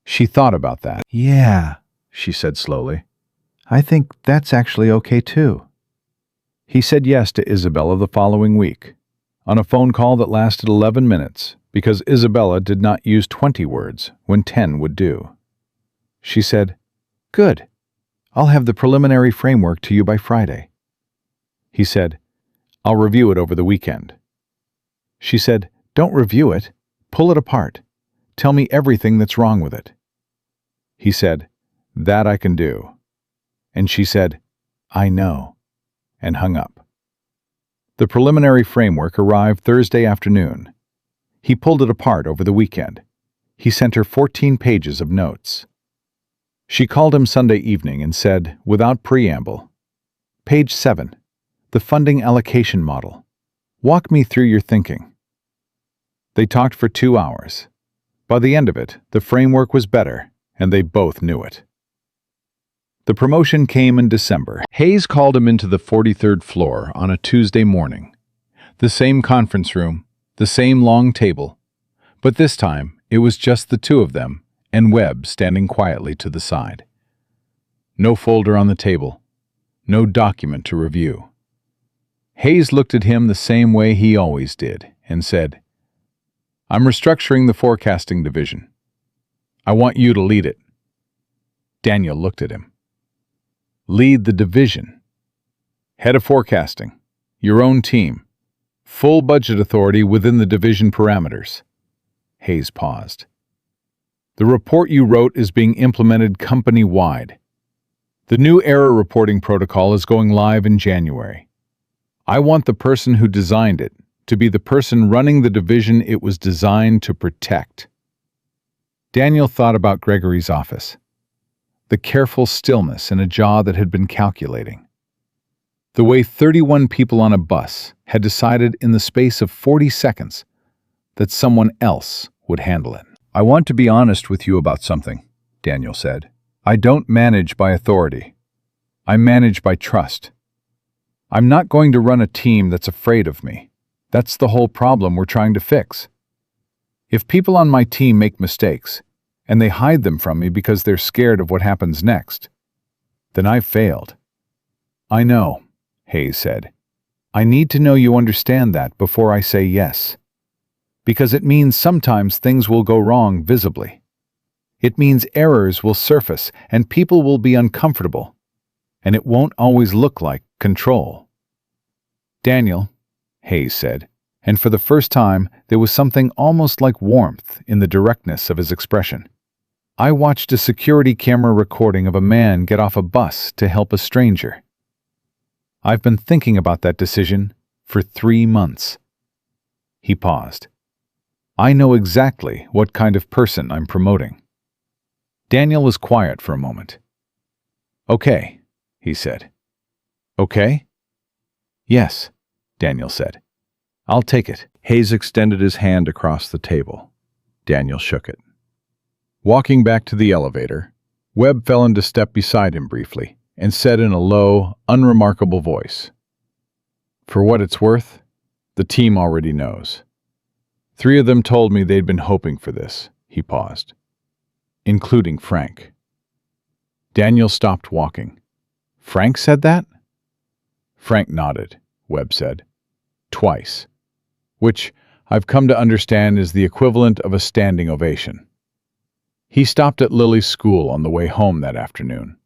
She thought about that. "Yeah," she said slowly. "I think that's actually okay too." He said yes to Isabella the following week, on a phone call that lasted 11 minutes, because Isabella did not use 20 words when 10 would do. She said, "Good. I'll have the preliminary framework to you by Friday." He said, "I'll review it over the weekend." She said, "Don't review it. Pull it apart. Tell me everything that's wrong with it." He said, "That I can do." And she said, "I know," and hung up. The preliminary framework arrived Thursday afternoon. He pulled it apart over the weekend. He sent her 14 pages of notes. She called him Sunday evening and said, without preamble, "Page 7, the funding allocation model. Walk me through your thinking." They talked for 2 hours. By the end of it, the framework was better, and they both knew it. The promotion came in December. Hayes called him into the 43rd floor on a Tuesday morning. The same conference room, the same long table, but this time it was just the 2 of them and Webb standing quietly to the side. No folder on the table, no document to review. Hayes looked at him the same way he always did and said, I'm restructuring the forecasting division. I want you to lead it. Daniel looked at him. Lead the division. Head of forecasting. Your own team. Full budget authority within the division parameters. Hayes paused. The report you wrote is being implemented company-wide. The new error reporting protocol is going live in January. I want the person who designed it to be the person running the division it was designed to protect. Daniel thought about Gregory's office. The careful stillness in a jaw that had been calculating. The way 31 people on a bus had decided in the space of 40 seconds that someone else would handle it. I want to be honest with you about something, Daniel said. I don't manage by authority. I manage by trust. I'm not going to run a team that's afraid of me. That's the whole problem we're trying to fix. If people on my team make mistakes, and they hide them from me because they're scared of what happens next, then I've failed. I know, Hayes said. I need to know you understand that before I say yes. Because it means sometimes things will go wrong visibly. It means errors will surface and people will be uncomfortable. And it won't always look like control. Daniel, Hayes said, and for the first time there was something almost like warmth in the directness of his expression. I watched a security camera recording of a man get off a bus to help a stranger. I've been thinking about that decision for 3 months. He paused. I know exactly what kind of person I'm promoting. Daniel was quiet for a moment. Okay, he said. Okay? Yes, Daniel said. I'll take it. Hayes extended his hand across the table. Daniel shook it. Walking back to the elevator, Webb fell into step beside him briefly and said in a low, unremarkable voice, For what it's worth, the team already knows. 3 of them told me they'd been hoping for this, he paused, including Frank. Daniel stopped walking. Frank said that? Frank nodded, Webb said. Twice. Which I've come to understand is the equivalent of a standing ovation. He stopped at Lily's school on the way home that afternoon.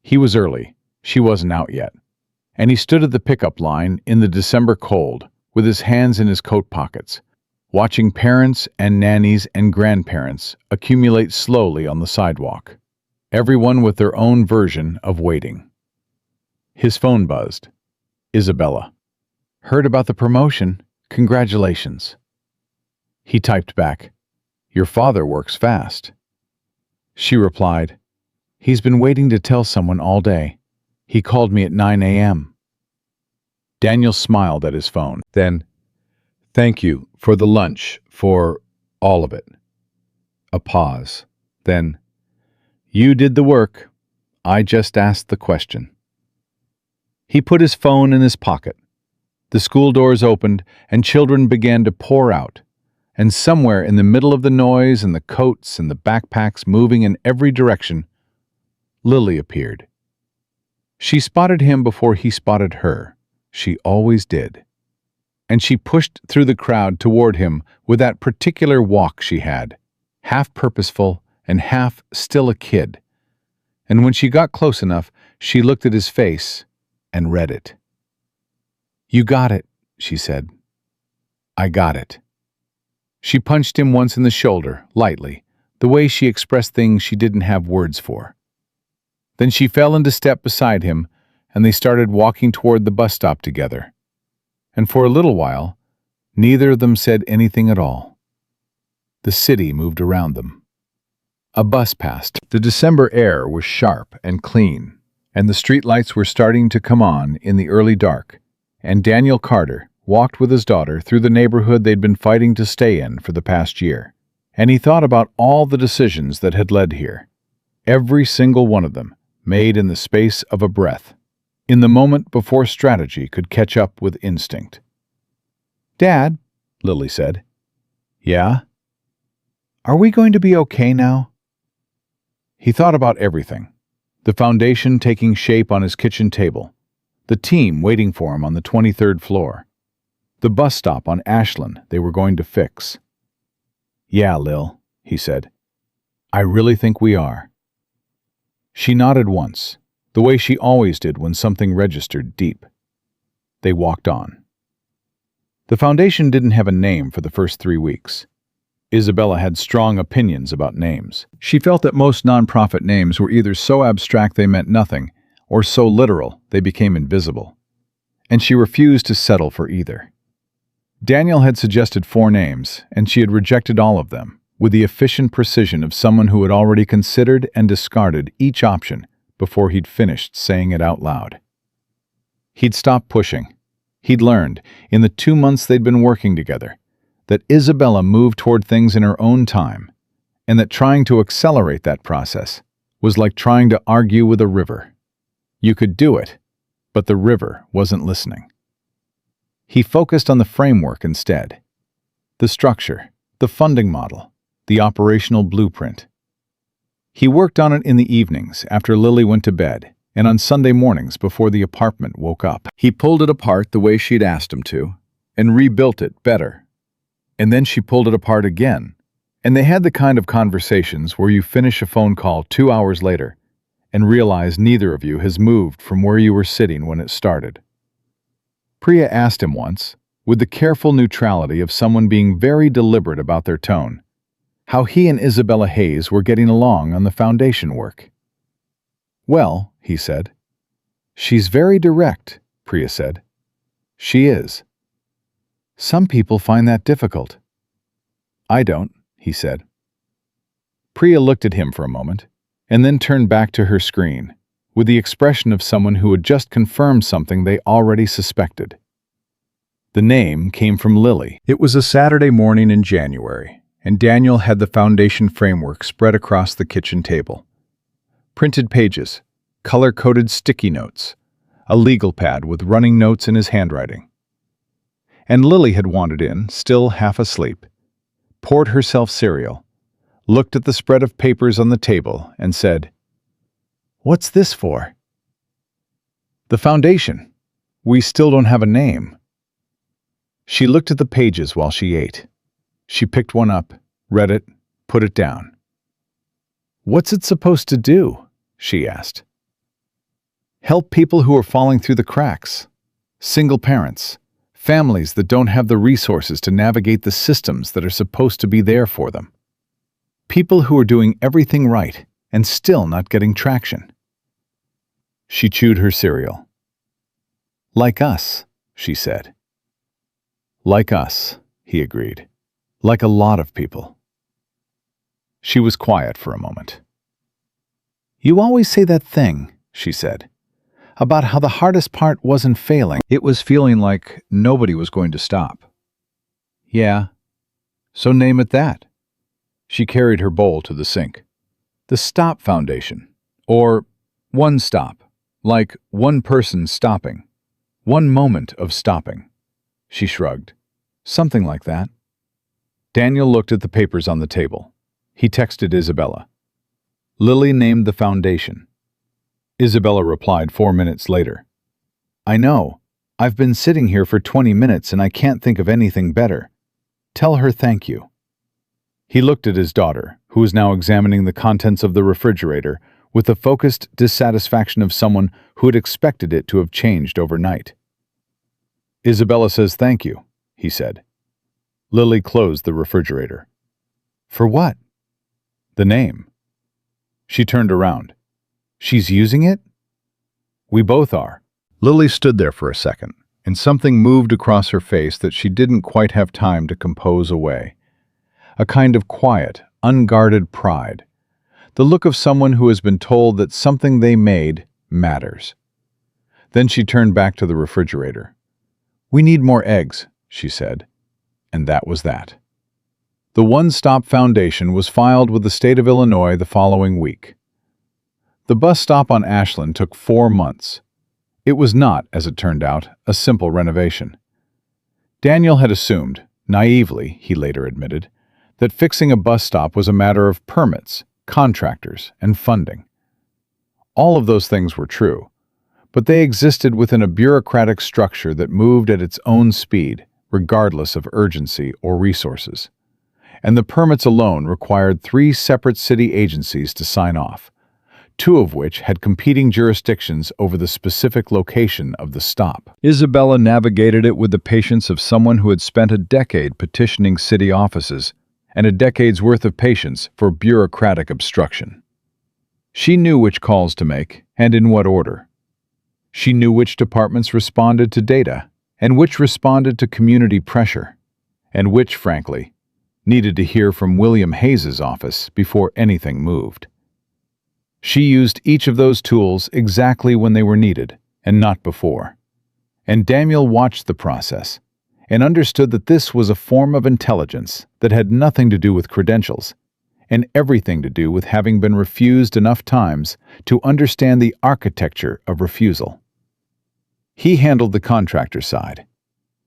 He was early, she wasn't out yet, and he stood at the pickup line in the December cold with his hands in his coat pockets, watching parents and nannies and grandparents accumulate slowly on the sidewalk, everyone with their own version of waiting. His phone buzzed. Isabella. Heard about the promotion. Congratulations. He typed back, Your father works fast. She replied, He's been waiting to tell someone all day. He called me at 9 a.m. Daniel smiled at his phone. Then, Thank you for the lunch, for all of it. A pause. Then, You did the work. I just asked the question. He put his phone in his pocket. The school doors opened and children began to pour out, and somewhere in the middle of the noise and the coats and the backpacks moving in every direction, Lily appeared. She spotted him before he spotted her. She always did. And she pushed through the crowd toward him with that particular walk she had, half purposeful and half still a kid. And when she got close enough, she looked at his face and read it. You got it, she said. I got it. She punched him once in the shoulder, lightly, the way she expressed things she didn't have words for. Then she fell into step beside him, and they started walking toward the bus stop together. And for a little while, neither of them said anything at all. The city moved around them. A bus passed. The December air was sharp and clean, and the streetlights were starting to come on in the early dark, and Daniel Carter walked with his daughter through the neighborhood they'd been fighting to stay in for the past year. And he thought about all the decisions that had led here, every single one of them made in the space of a breath, in the moment before strategy could catch up with instinct. Dad, Lily said. Yeah? Are we going to be okay now? He thought about everything. The foundation taking shape on his kitchen table, the team waiting for him on the 23rd floor, the bus stop on Ashland they were going to fix. "Yeah, Lil," he said. "I really think we are." She nodded once, the way she always did when something registered deep. They walked on. The foundation didn't have a name for the first 3 weeks. Isabella had strong opinions about names. She felt that most nonprofit names were either so abstract they meant nothing, or so literal they became invisible. And she refused to settle for either. Daniel had suggested 4 names, and she had rejected all of them, with the efficient precision of someone who had already considered and discarded each option before he'd finished saying it out loud. He'd stopped pushing. He'd learned, in the 2 months they'd been working together, that Isabella moved toward things in her own time, and that trying to accelerate that process was like trying to argue with a river. You could do it, but the river wasn't listening. He focused on the framework instead. The structure, the funding model, the operational blueprint. He worked on it in the evenings after Lily went to bed, and on Sunday mornings before the apartment woke up. He pulled it apart the way she'd asked him to, and rebuilt it better. And then she pulled it apart again, and they had the kind of conversations where you finish a phone call 2 hours later and realize neither of you has moved from where you were sitting when it started. Priya asked him once, with the careful neutrality of someone being very deliberate about their tone, how he and Isabella Hayes were getting along on the foundation work. "Well," he said. "She's very direct," Priya said. "She is. Some people find that difficult." "I don't," he said. Priya looked at him for a moment, and then turned back to her screen, with the expression of someone who had just confirmed something they already suspected. The name came from Lily. It was a Saturday morning in January, and Daniel had the foundation framework spread across the kitchen table. Printed pages, color-coded sticky notes, a legal pad with running notes in his handwriting. And Lily had wandered in, still half asleep, poured herself cereal, looked at the spread of papers on the table, and said, "What's this for?" "The foundation. We still don't have a name." She looked at the pages while she ate. She picked one up, read it, put it down. "What's it supposed to do?" she asked. "Help people who are falling through the cracks. Single parents, families that don't have the resources to navigate the systems that are supposed to be there for them. People who are doing everything right and still not getting traction." She chewed her cereal. "Like us," she said. "Like us," he agreed. "Like a lot of people." She was quiet for a moment. "You always say that thing," she said, "about how the hardest part wasn't failing. It was feeling like nobody was going to stop." "Yeah, so name it that." She carried her bowl to the sink. "The Stop Foundation, or OneStop, like one person stopping, one moment of stopping." She shrugged. "Something like that." Daniel looked at the papers on the table. He texted Isabella. "Lily named the foundation." Isabella replied 4 minutes later. "I know. I've been sitting here for 20 minutes and I can't think of anything better. Tell her thank you." He looked at his daughter, who was now examining the contents of the refrigerator with the focused dissatisfaction of someone who had expected it to have changed overnight. "Isabella says thank you," he said. Lily closed the refrigerator. "For what?" "The name." She turned around. "She's using it?" "We both are." Lily stood there for a second, and something moved across her face that she didn't quite have time to compose away. A kind of quiet, unguarded pride. The look of someone who has been told that something they made matters. Then she turned back to the refrigerator. "We need more eggs," she said. And that was that. The OneStop Foundation was filed with the state of Illinois the following week. The bus stop on Ashland took 4 months. It was not, as it turned out, a simple renovation. Daniel had assumed, naively, he later admitted, that fixing a bus stop was a matter of permits, contractors, and funding. All of those things were true, but they existed within a bureaucratic structure that moved at its own speed, regardless of urgency or resources. and the permits alone required 3 separate city agencies to sign off, 2 of which had competing jurisdictions over the specific location of the stop. Isabella navigated it with the patience of someone who had spent a decade petitioning city offices and a decade's worth of patience for bureaucratic obstruction. She knew which calls to make and in what order. She knew which departments responded to data and which responded to community pressure, and which, frankly, needed to hear from William Hayes's office before anything moved. She used each of those tools exactly when they were needed, and not before. And Daniel watched the process, and understood that this was a form of intelligence that had nothing to do with credentials, and everything to do with having been refused enough times to understand the architecture of refusal. He handled the contractor side.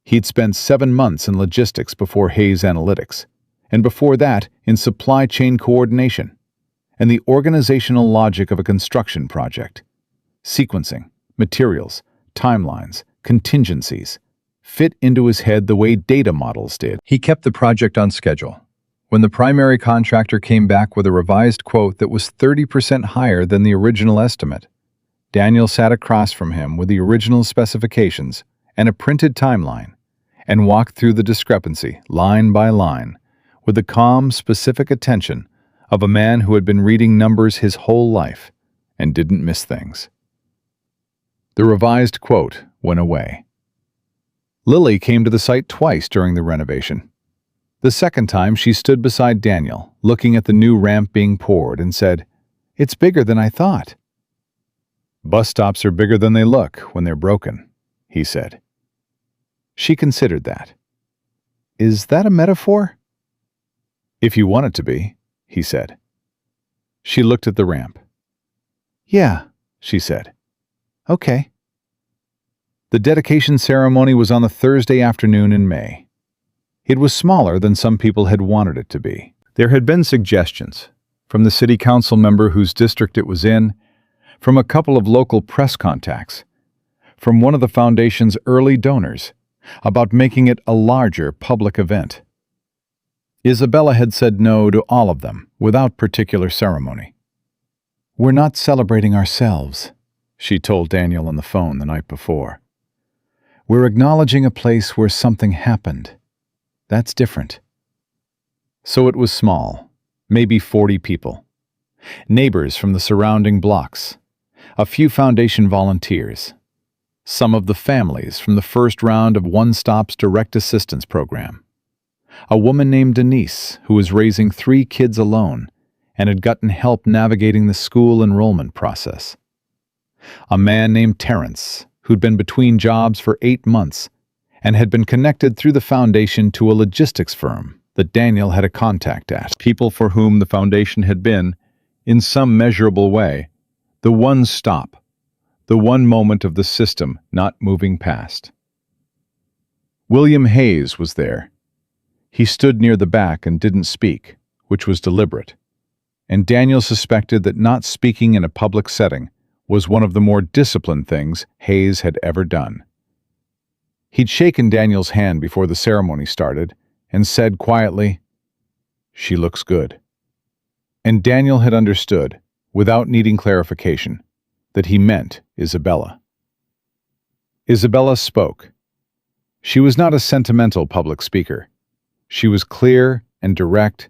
He'd spent 7 months in logistics before Hayes Analytics, and before that in supply chain coordination, and the organizational logic of a construction project. Sequencing, materials, timelines, contingencies fit into his head the way data models did. He kept the project on schedule. When the primary contractor came back with a revised quote that was 30% higher than the original estimate, Daniel sat across from him with the original specifications and a printed timeline and walked through the discrepancy, line by line, with the calm, specific attention of a man who had been reading numbers his whole life and didn't miss things. The revised quote went away. Lily came to the site twice during the renovation. The second time she stood beside Daniel, looking at the new ramp being poured, and said, "It's bigger than I thought." "Bus stops are bigger than they look when they're broken," he said. She considered that. "Is that a metaphor?" "If you want it to be," he said. She looked at the ramp. "Yeah," she said. "Okay." The dedication ceremony was on a Thursday afternoon in May. It was smaller than some people had wanted it to be. There had been suggestions, from the city council member whose district it was in, from a couple of local press contacts, from one of the foundation's early donors, about making it a larger public event. Isabella had said no to all of them, without particular ceremony. "We're not celebrating ourselves," she told Daniel on the phone the night before. "We're acknowledging a place where something happened. That's different." So it was small, maybe 40 people. Neighbors from the surrounding blocks, a few foundation volunteers, some of the families from the first round of OneStop's direct assistance program, a woman named Denise who was raising 3 kids alone and had gotten help navigating the school enrollment process, a man named Terrence who'd been between jobs for 8 months and had been connected through the foundation to a logistics firm that Daniel had a contact at, people for whom the foundation had been, in some measurable way, the one stop, the one moment of the system not moving past. William Hayes was there. He stood near the back and didn't speak, which was deliberate, and Daniel suspected that not speaking in a public setting was one of the more disciplined things Hayes had ever done. He'd shaken Daniel's hand before the ceremony started and said quietly, "She looks good." And Daniel had understood, without needing clarification, that he meant Isabella. Isabella spoke. She was not a sentimental public speaker. She was clear and direct,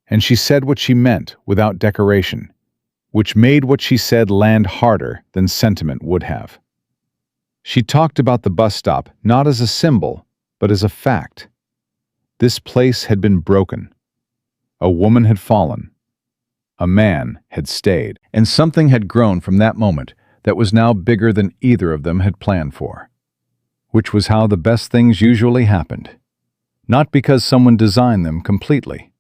and she said what she meant without decoration, which made what she said land harder than sentiment would have. She talked about the bus stop not as a symbol, but as a fact. This place had been broken. A woman had fallen. A man had stayed. And something had grown from that moment that was now bigger than either of them had planned for. Which was how the best things usually happened. Not because someone designed them completely,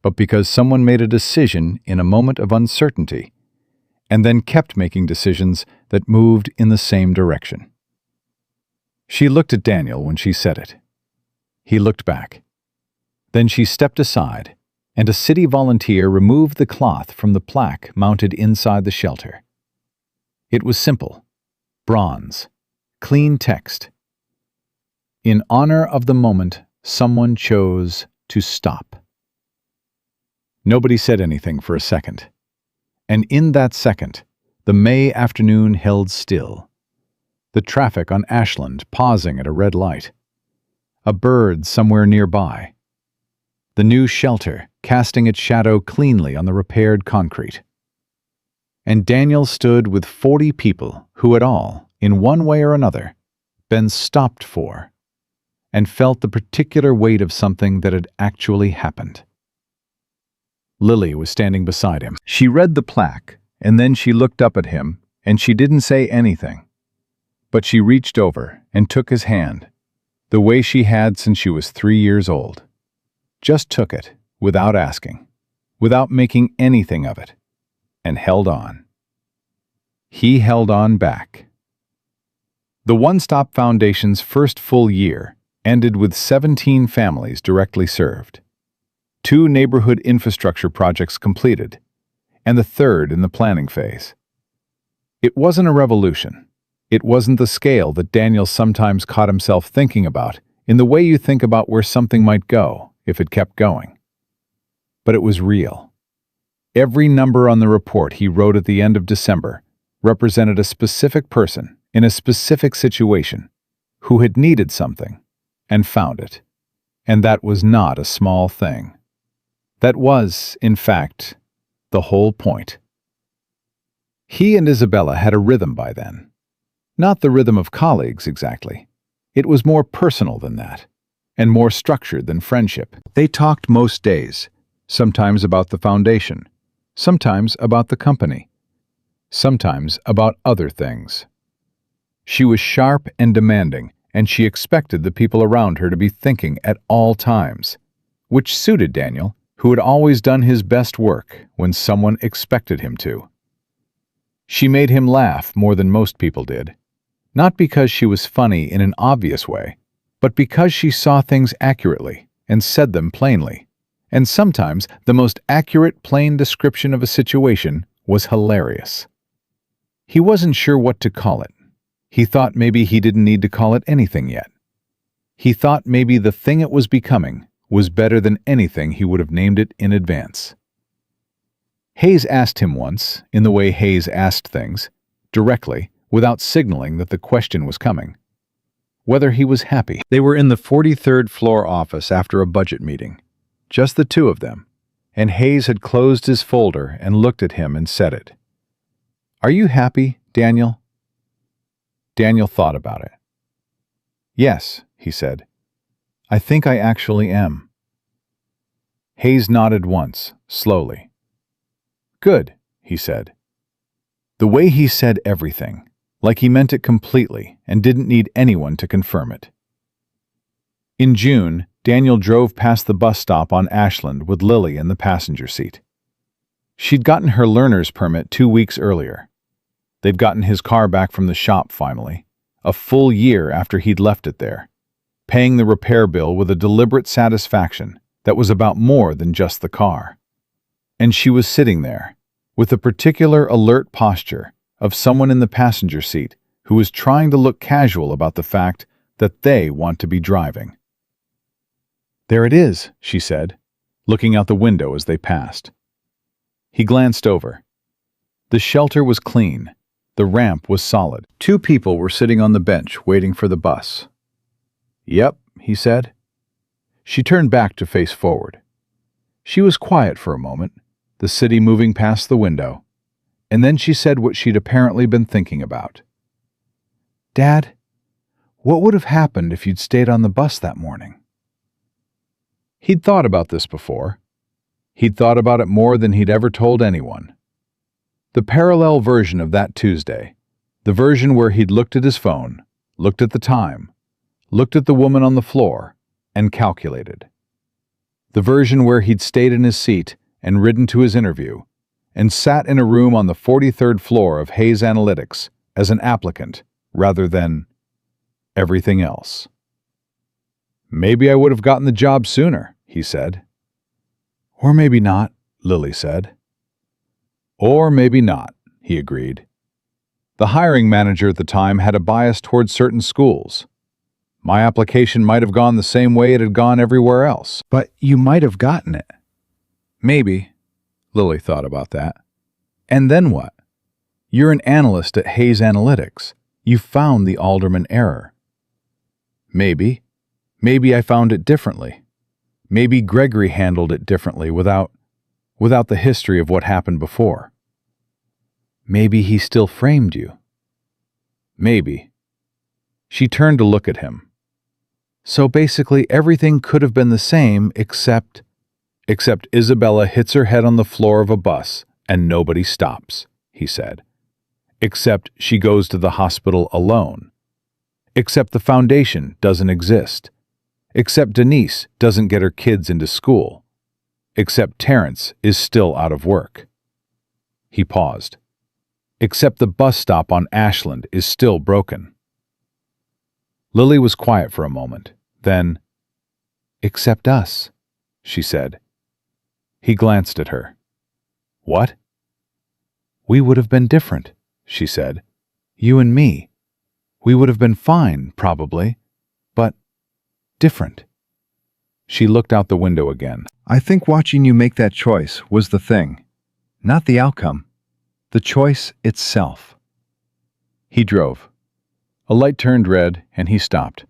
but because someone made a decision in a moment of uncertainty, and then kept making decisions that moved in the same direction. She looked at Daniel when she said it. He looked back. Then she stepped aside, and a city volunteer removed the cloth from the plaque mounted inside the shelter. It was simple, bronze, clean text. In honor of the moment someone chose to stop. Nobody said anything for a second. And in that second, the May afternoon held still. The traffic on Ashland pausing at a red light. A bird somewhere nearby. The new shelter casting its shadow cleanly on the repaired concrete. And Daniel stood with 40 people who had all, in one way or another, been stopped for, and felt the particular weight of something that had actually happened. Lily was standing beside him. She read the plaque, and then she looked up at him, and she didn't say anything. But she reached over and took his hand, the way she had since she was 3 years old. Just took it, without asking, without making anything of it, and held on. He held on back. The OneStop Foundation's first full year ended with 17 families directly served, 2 neighborhood infrastructure projects completed, and the third in the planning phase. It wasn't a revolution. It wasn't the scale that Daniel sometimes caught himself thinking about in the way you think about where something might go if it kept going. But it was real. Every number on the report he wrote at the end of December represented a specific person in a specific situation who had needed something and found it. And that was not a small thing. That was, in fact, the whole point. He and Isabella had a rhythm by then. Not the rhythm of colleagues, exactly. It was more personal than that, and more structured than friendship. They talked most days, sometimes about the foundation, sometimes about the company, sometimes about other things. She was sharp and demanding, and she expected the people around her to be thinking at all times, which suited Daniel, who had always done his best work when someone expected him to. She made him laugh more than most people did, not because she was funny in an obvious way, but because she saw things accurately and said them plainly. And sometimes the most accurate, plain description of a situation was hilarious. He wasn't sure what to call it. He thought maybe he didn't need to call it anything yet. He thought maybe the thing it was becoming was better than anything he would have named it in advance. Hayes asked him once, in the way Hayes asked things, directly, without signaling that the question was coming, whether he was happy. They were in the 43rd floor office after a budget meeting, just the two of them, and Hayes had closed his folder and looked at him and said it. "Are you happy, Daniel?" Daniel thought about it. "Yes," he said. "I think I actually am." Hayes nodded once, slowly. "Good," he said. The way he said everything, like he meant it completely and didn't need anyone to confirm it. In June, Daniel drove past the bus stop on Ashland with Lily in the passenger seat. She'd gotten her learner's permit 2 weeks earlier. They'd gotten his car back from the shop finally, a full year after he'd left it there, paying the repair bill with a deliberate satisfaction that was about more than just the car. And she was sitting there, with a particular alert posture of someone in the passenger seat who was trying to look casual about the fact that they want to be driving. "There it is," she said, looking out the window as they passed. He glanced over. The shelter was clean. The ramp was solid. 2 people were sitting on the bench waiting for the bus. "Yep," he said. She turned back to face forward. She was quiet for a moment, the city moving past the window, and then she said what she'd apparently been thinking about. "Dad, what would have happened if you'd stayed on the bus that morning?" He'd thought about this before. He'd thought about it more than he'd ever told anyone. The parallel version of that Tuesday, the version where he'd looked at his phone, looked at the time, looked at the woman on the floor, and calculated. The version where he'd stayed in his seat and ridden to his interview, and sat in a room on the 43rd floor of Hayes Analytics as an applicant rather than everything else. "Maybe I would have gotten the job sooner," he said. "Or maybe not," Lily said. "Or maybe not," he agreed. The hiring manager at the time had a bias towards certain schools. My application might have gone the same way it had gone everywhere else. "But you might have gotten it." "Maybe," Lily thought about that. And then what? You're an analyst at Hayes Analytics. You found the Alderman error. Maybe. Maybe I found it differently. Maybe Gregory handled it differently without the history of what happened before. Maybe he still framed you. Maybe. She turned to look at him. So basically everything could have been the same except Isabella hits her head on the floor of a bus and nobody stops, he said. Except she goes to the hospital alone. Except the foundation doesn't exist. Except Denise doesn't get her kids into school. Except Terrence is still out of work. He paused. Except the bus stop on Ashland is still broken. Lily was quiet for a moment. Then, "Except us," she said. He glanced at her. "What?" "We would have been different," she said. "You and me. We would have been fine, probably, but different." She looked out the window again. I think watching you make that choice was the thing. Not the outcome. The choice itself. He drove. A light turned red, and he stopped.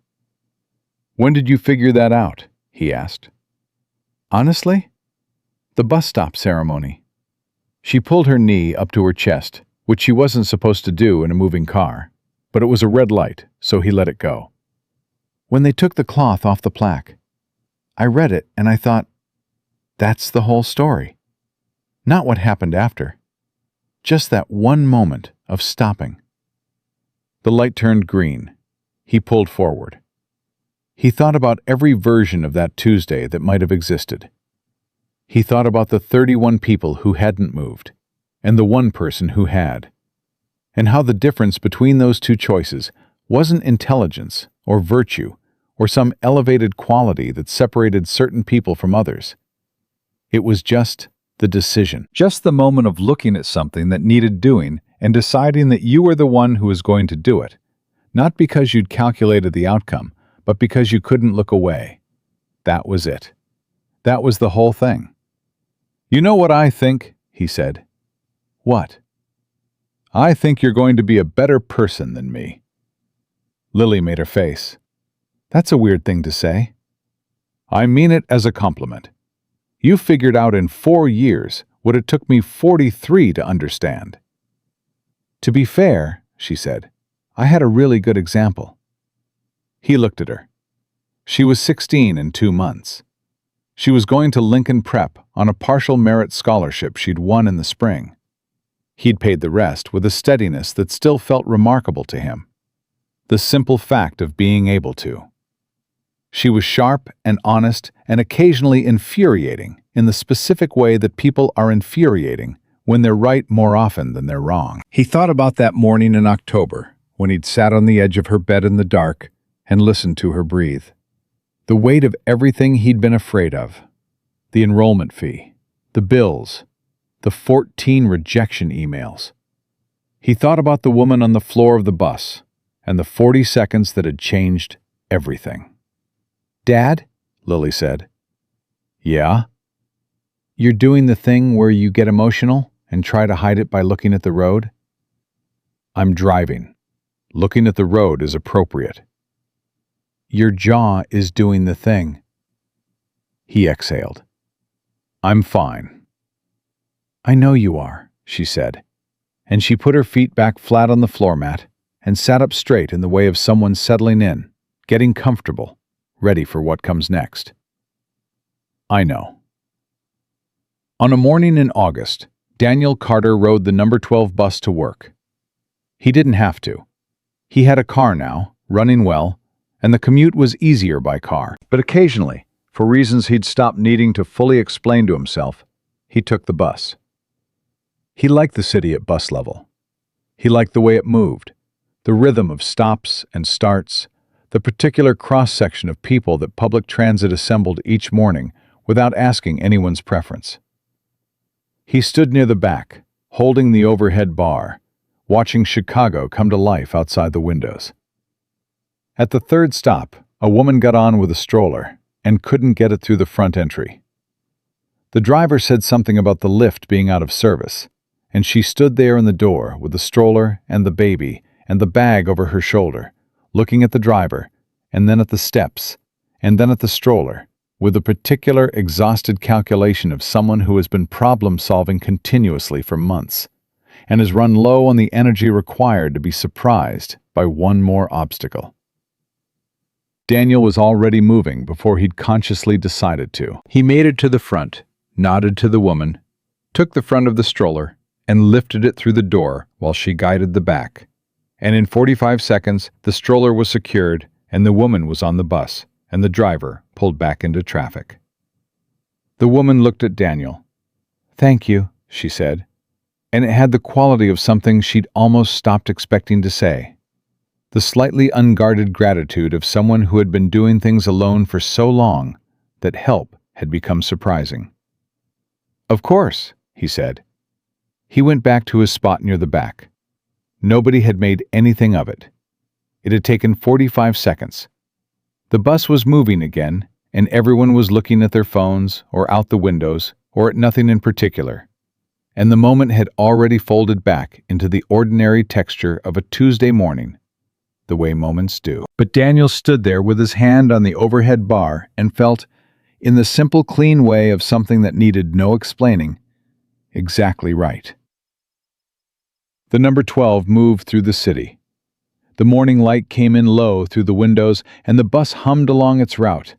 "When did you figure that out?" he asked. "Honestly? The bus stop ceremony." She pulled her knee up to her chest, which she wasn't supposed to do in a moving car, but it was a red light, so he let it go. "When they took the cloth off the plaque, I read it and I thought, that's the whole story. Not what happened after. Just that one moment of stopping." The light turned green. He pulled forward. He thought about every version of that Tuesday that might have existed. He thought about the 31 people who hadn't moved, and the one person who had, and how the difference between those two choices wasn't intelligence or virtue or some elevated quality that separated certain people from others. It was just the decision. Just the moment of looking at something that needed doing and deciding that you were the one who was going to do it, not because you'd calculated the outcome, but because you couldn't look away. That was it. That was the whole thing. "You know what I think?" he said. "What?" "I think you're going to be a better person than me." Lily made her face. "That's a weird thing to say." "I mean it as a compliment. You figured out in 4 years what it took me 43 to understand." "To be fair," she said, "I had a really good example." He looked at her. She was 16 in 2 months. She was going to Lincoln Prep on a partial merit scholarship she'd won in the spring. He'd paid the rest with a steadiness that still felt remarkable to him. The simple fact of being able to. She was sharp and honest and occasionally infuriating in the specific way that people are infuriating when they're right more often than they're wrong. He thought about that morning in October when he'd sat on the edge of her bed in the dark and listened to her breathe. The weight of everything he'd been afraid of. The enrollment fee, the bills, the 14 rejection emails. He thought about the woman on the floor of the bus and the 40 seconds that had changed everything. "Dad?" Lily said. "Yeah?" "You're doing the thing where you get emotional and try to hide it by looking at the road?" "I'm driving. Looking at the road is appropriate." "Your jaw is doing the thing." He exhaled. "I'm fine." "I know you are," she said, and she put her feet back flat on the floor mat and sat up straight in the way of someone settling in, getting comfortable, ready for what comes next. "I know." On a morning in August, Daniel Carter rode the number 12 bus to work. He didn't have to. He had a car now, running well, and the commute was easier by car. But occasionally, for reasons he'd stopped needing to fully explain to himself, he took the bus. He liked the city at bus level. He liked the way it moved, the rhythm of stops and starts, the particular cross-section of people that public transit assembled each morning without asking anyone's preference. He stood near the back, holding the overhead bar, watching Chicago come to life outside the windows. At the third stop, a woman got on with a stroller and couldn't get it through the front entry. The driver said something about the lift being out of service, and she stood there in the door with the stroller and the baby and the bag over her shoulder, looking at the driver, and then at the steps, and then at the stroller, with a particular exhausted calculation of someone who has been problem-solving continuously for months, and has run low on the energy required to be surprised by one more obstacle. Daniel was already moving before he'd consciously decided to. He made it to the front, nodded to the woman, took the front of the stroller, and lifted it through the door while she guided the back. And in 45 seconds, the stroller was secured and the woman was on the bus, and the driver pulled back into traffic. The woman looked at Daniel. "Thank you," she said, and it had the quality of something she'd almost stopped expecting to say. The slightly unguarded gratitude of someone who had been doing things alone for so long that help had become surprising. "Of course," he said. He went back to his spot near the back. Nobody had made anything of it. It had taken 45 seconds. The bus was moving again, and everyone was looking at their phones or out the windows or at nothing in particular. And the moment had already folded back into the ordinary texture of a Tuesday morning, the way moments do. But Daniel stood there with his hand on the overhead bar and felt, in the simple, clean way of something that needed no explaining, exactly right. The number 12 moved through the city. The morning light came in low through the windows, and the bus hummed along its route,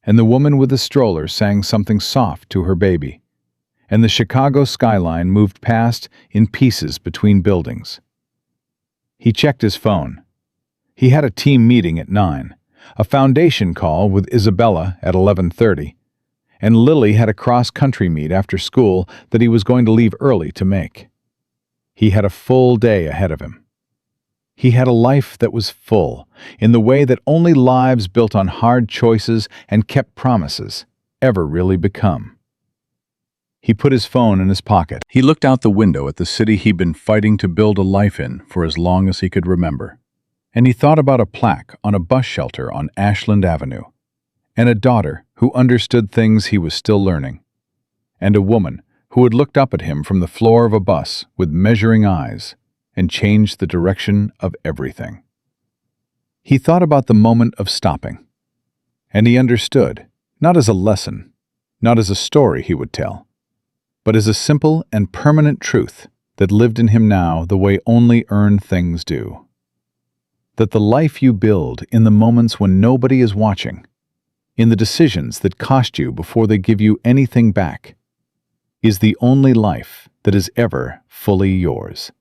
and the woman with the stroller sang something soft to her baby, and the Chicago skyline moved past in pieces between buildings. He checked his phone. He had a team meeting at 9, a foundation call with Isabella at 11:30, and Lily had a cross-country meet after school that he was going to leave early to make. He had a full day ahead of him. He had a life that was full, in the way that only lives built on hard choices and kept promises ever really become. He put his phone in his pocket. He looked out the window at the city he'd been fighting to build a life in for as long as he could remember. And he thought about a plaque on a bus shelter on Ashland Avenue, and a daughter who understood things he was still learning, and a woman who had looked up at him from the floor of a bus with measuring eyes and changed the direction of everything. He thought about the moment of stopping, and he understood, not as a lesson, not as a story he would tell, but as a simple and permanent truth that lived in him now the way only earned things do. That the life you build in the moments when nobody is watching, in the decisions that cost you before they give you anything back, is the only life that is ever fully yours.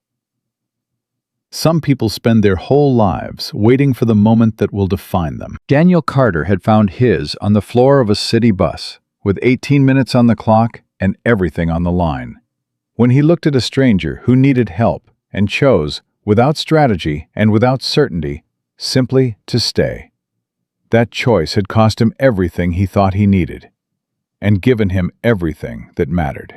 Some people spend their whole lives waiting for the moment that will define them. Daniel Carter had found his on the floor of a city bus, with 18 minutes on the clock and everything on the line, when he looked at a stranger who needed help and chose, without strategy and without certainty, simply to stay. That choice had cost him everything he thought he needed, and given him everything that mattered.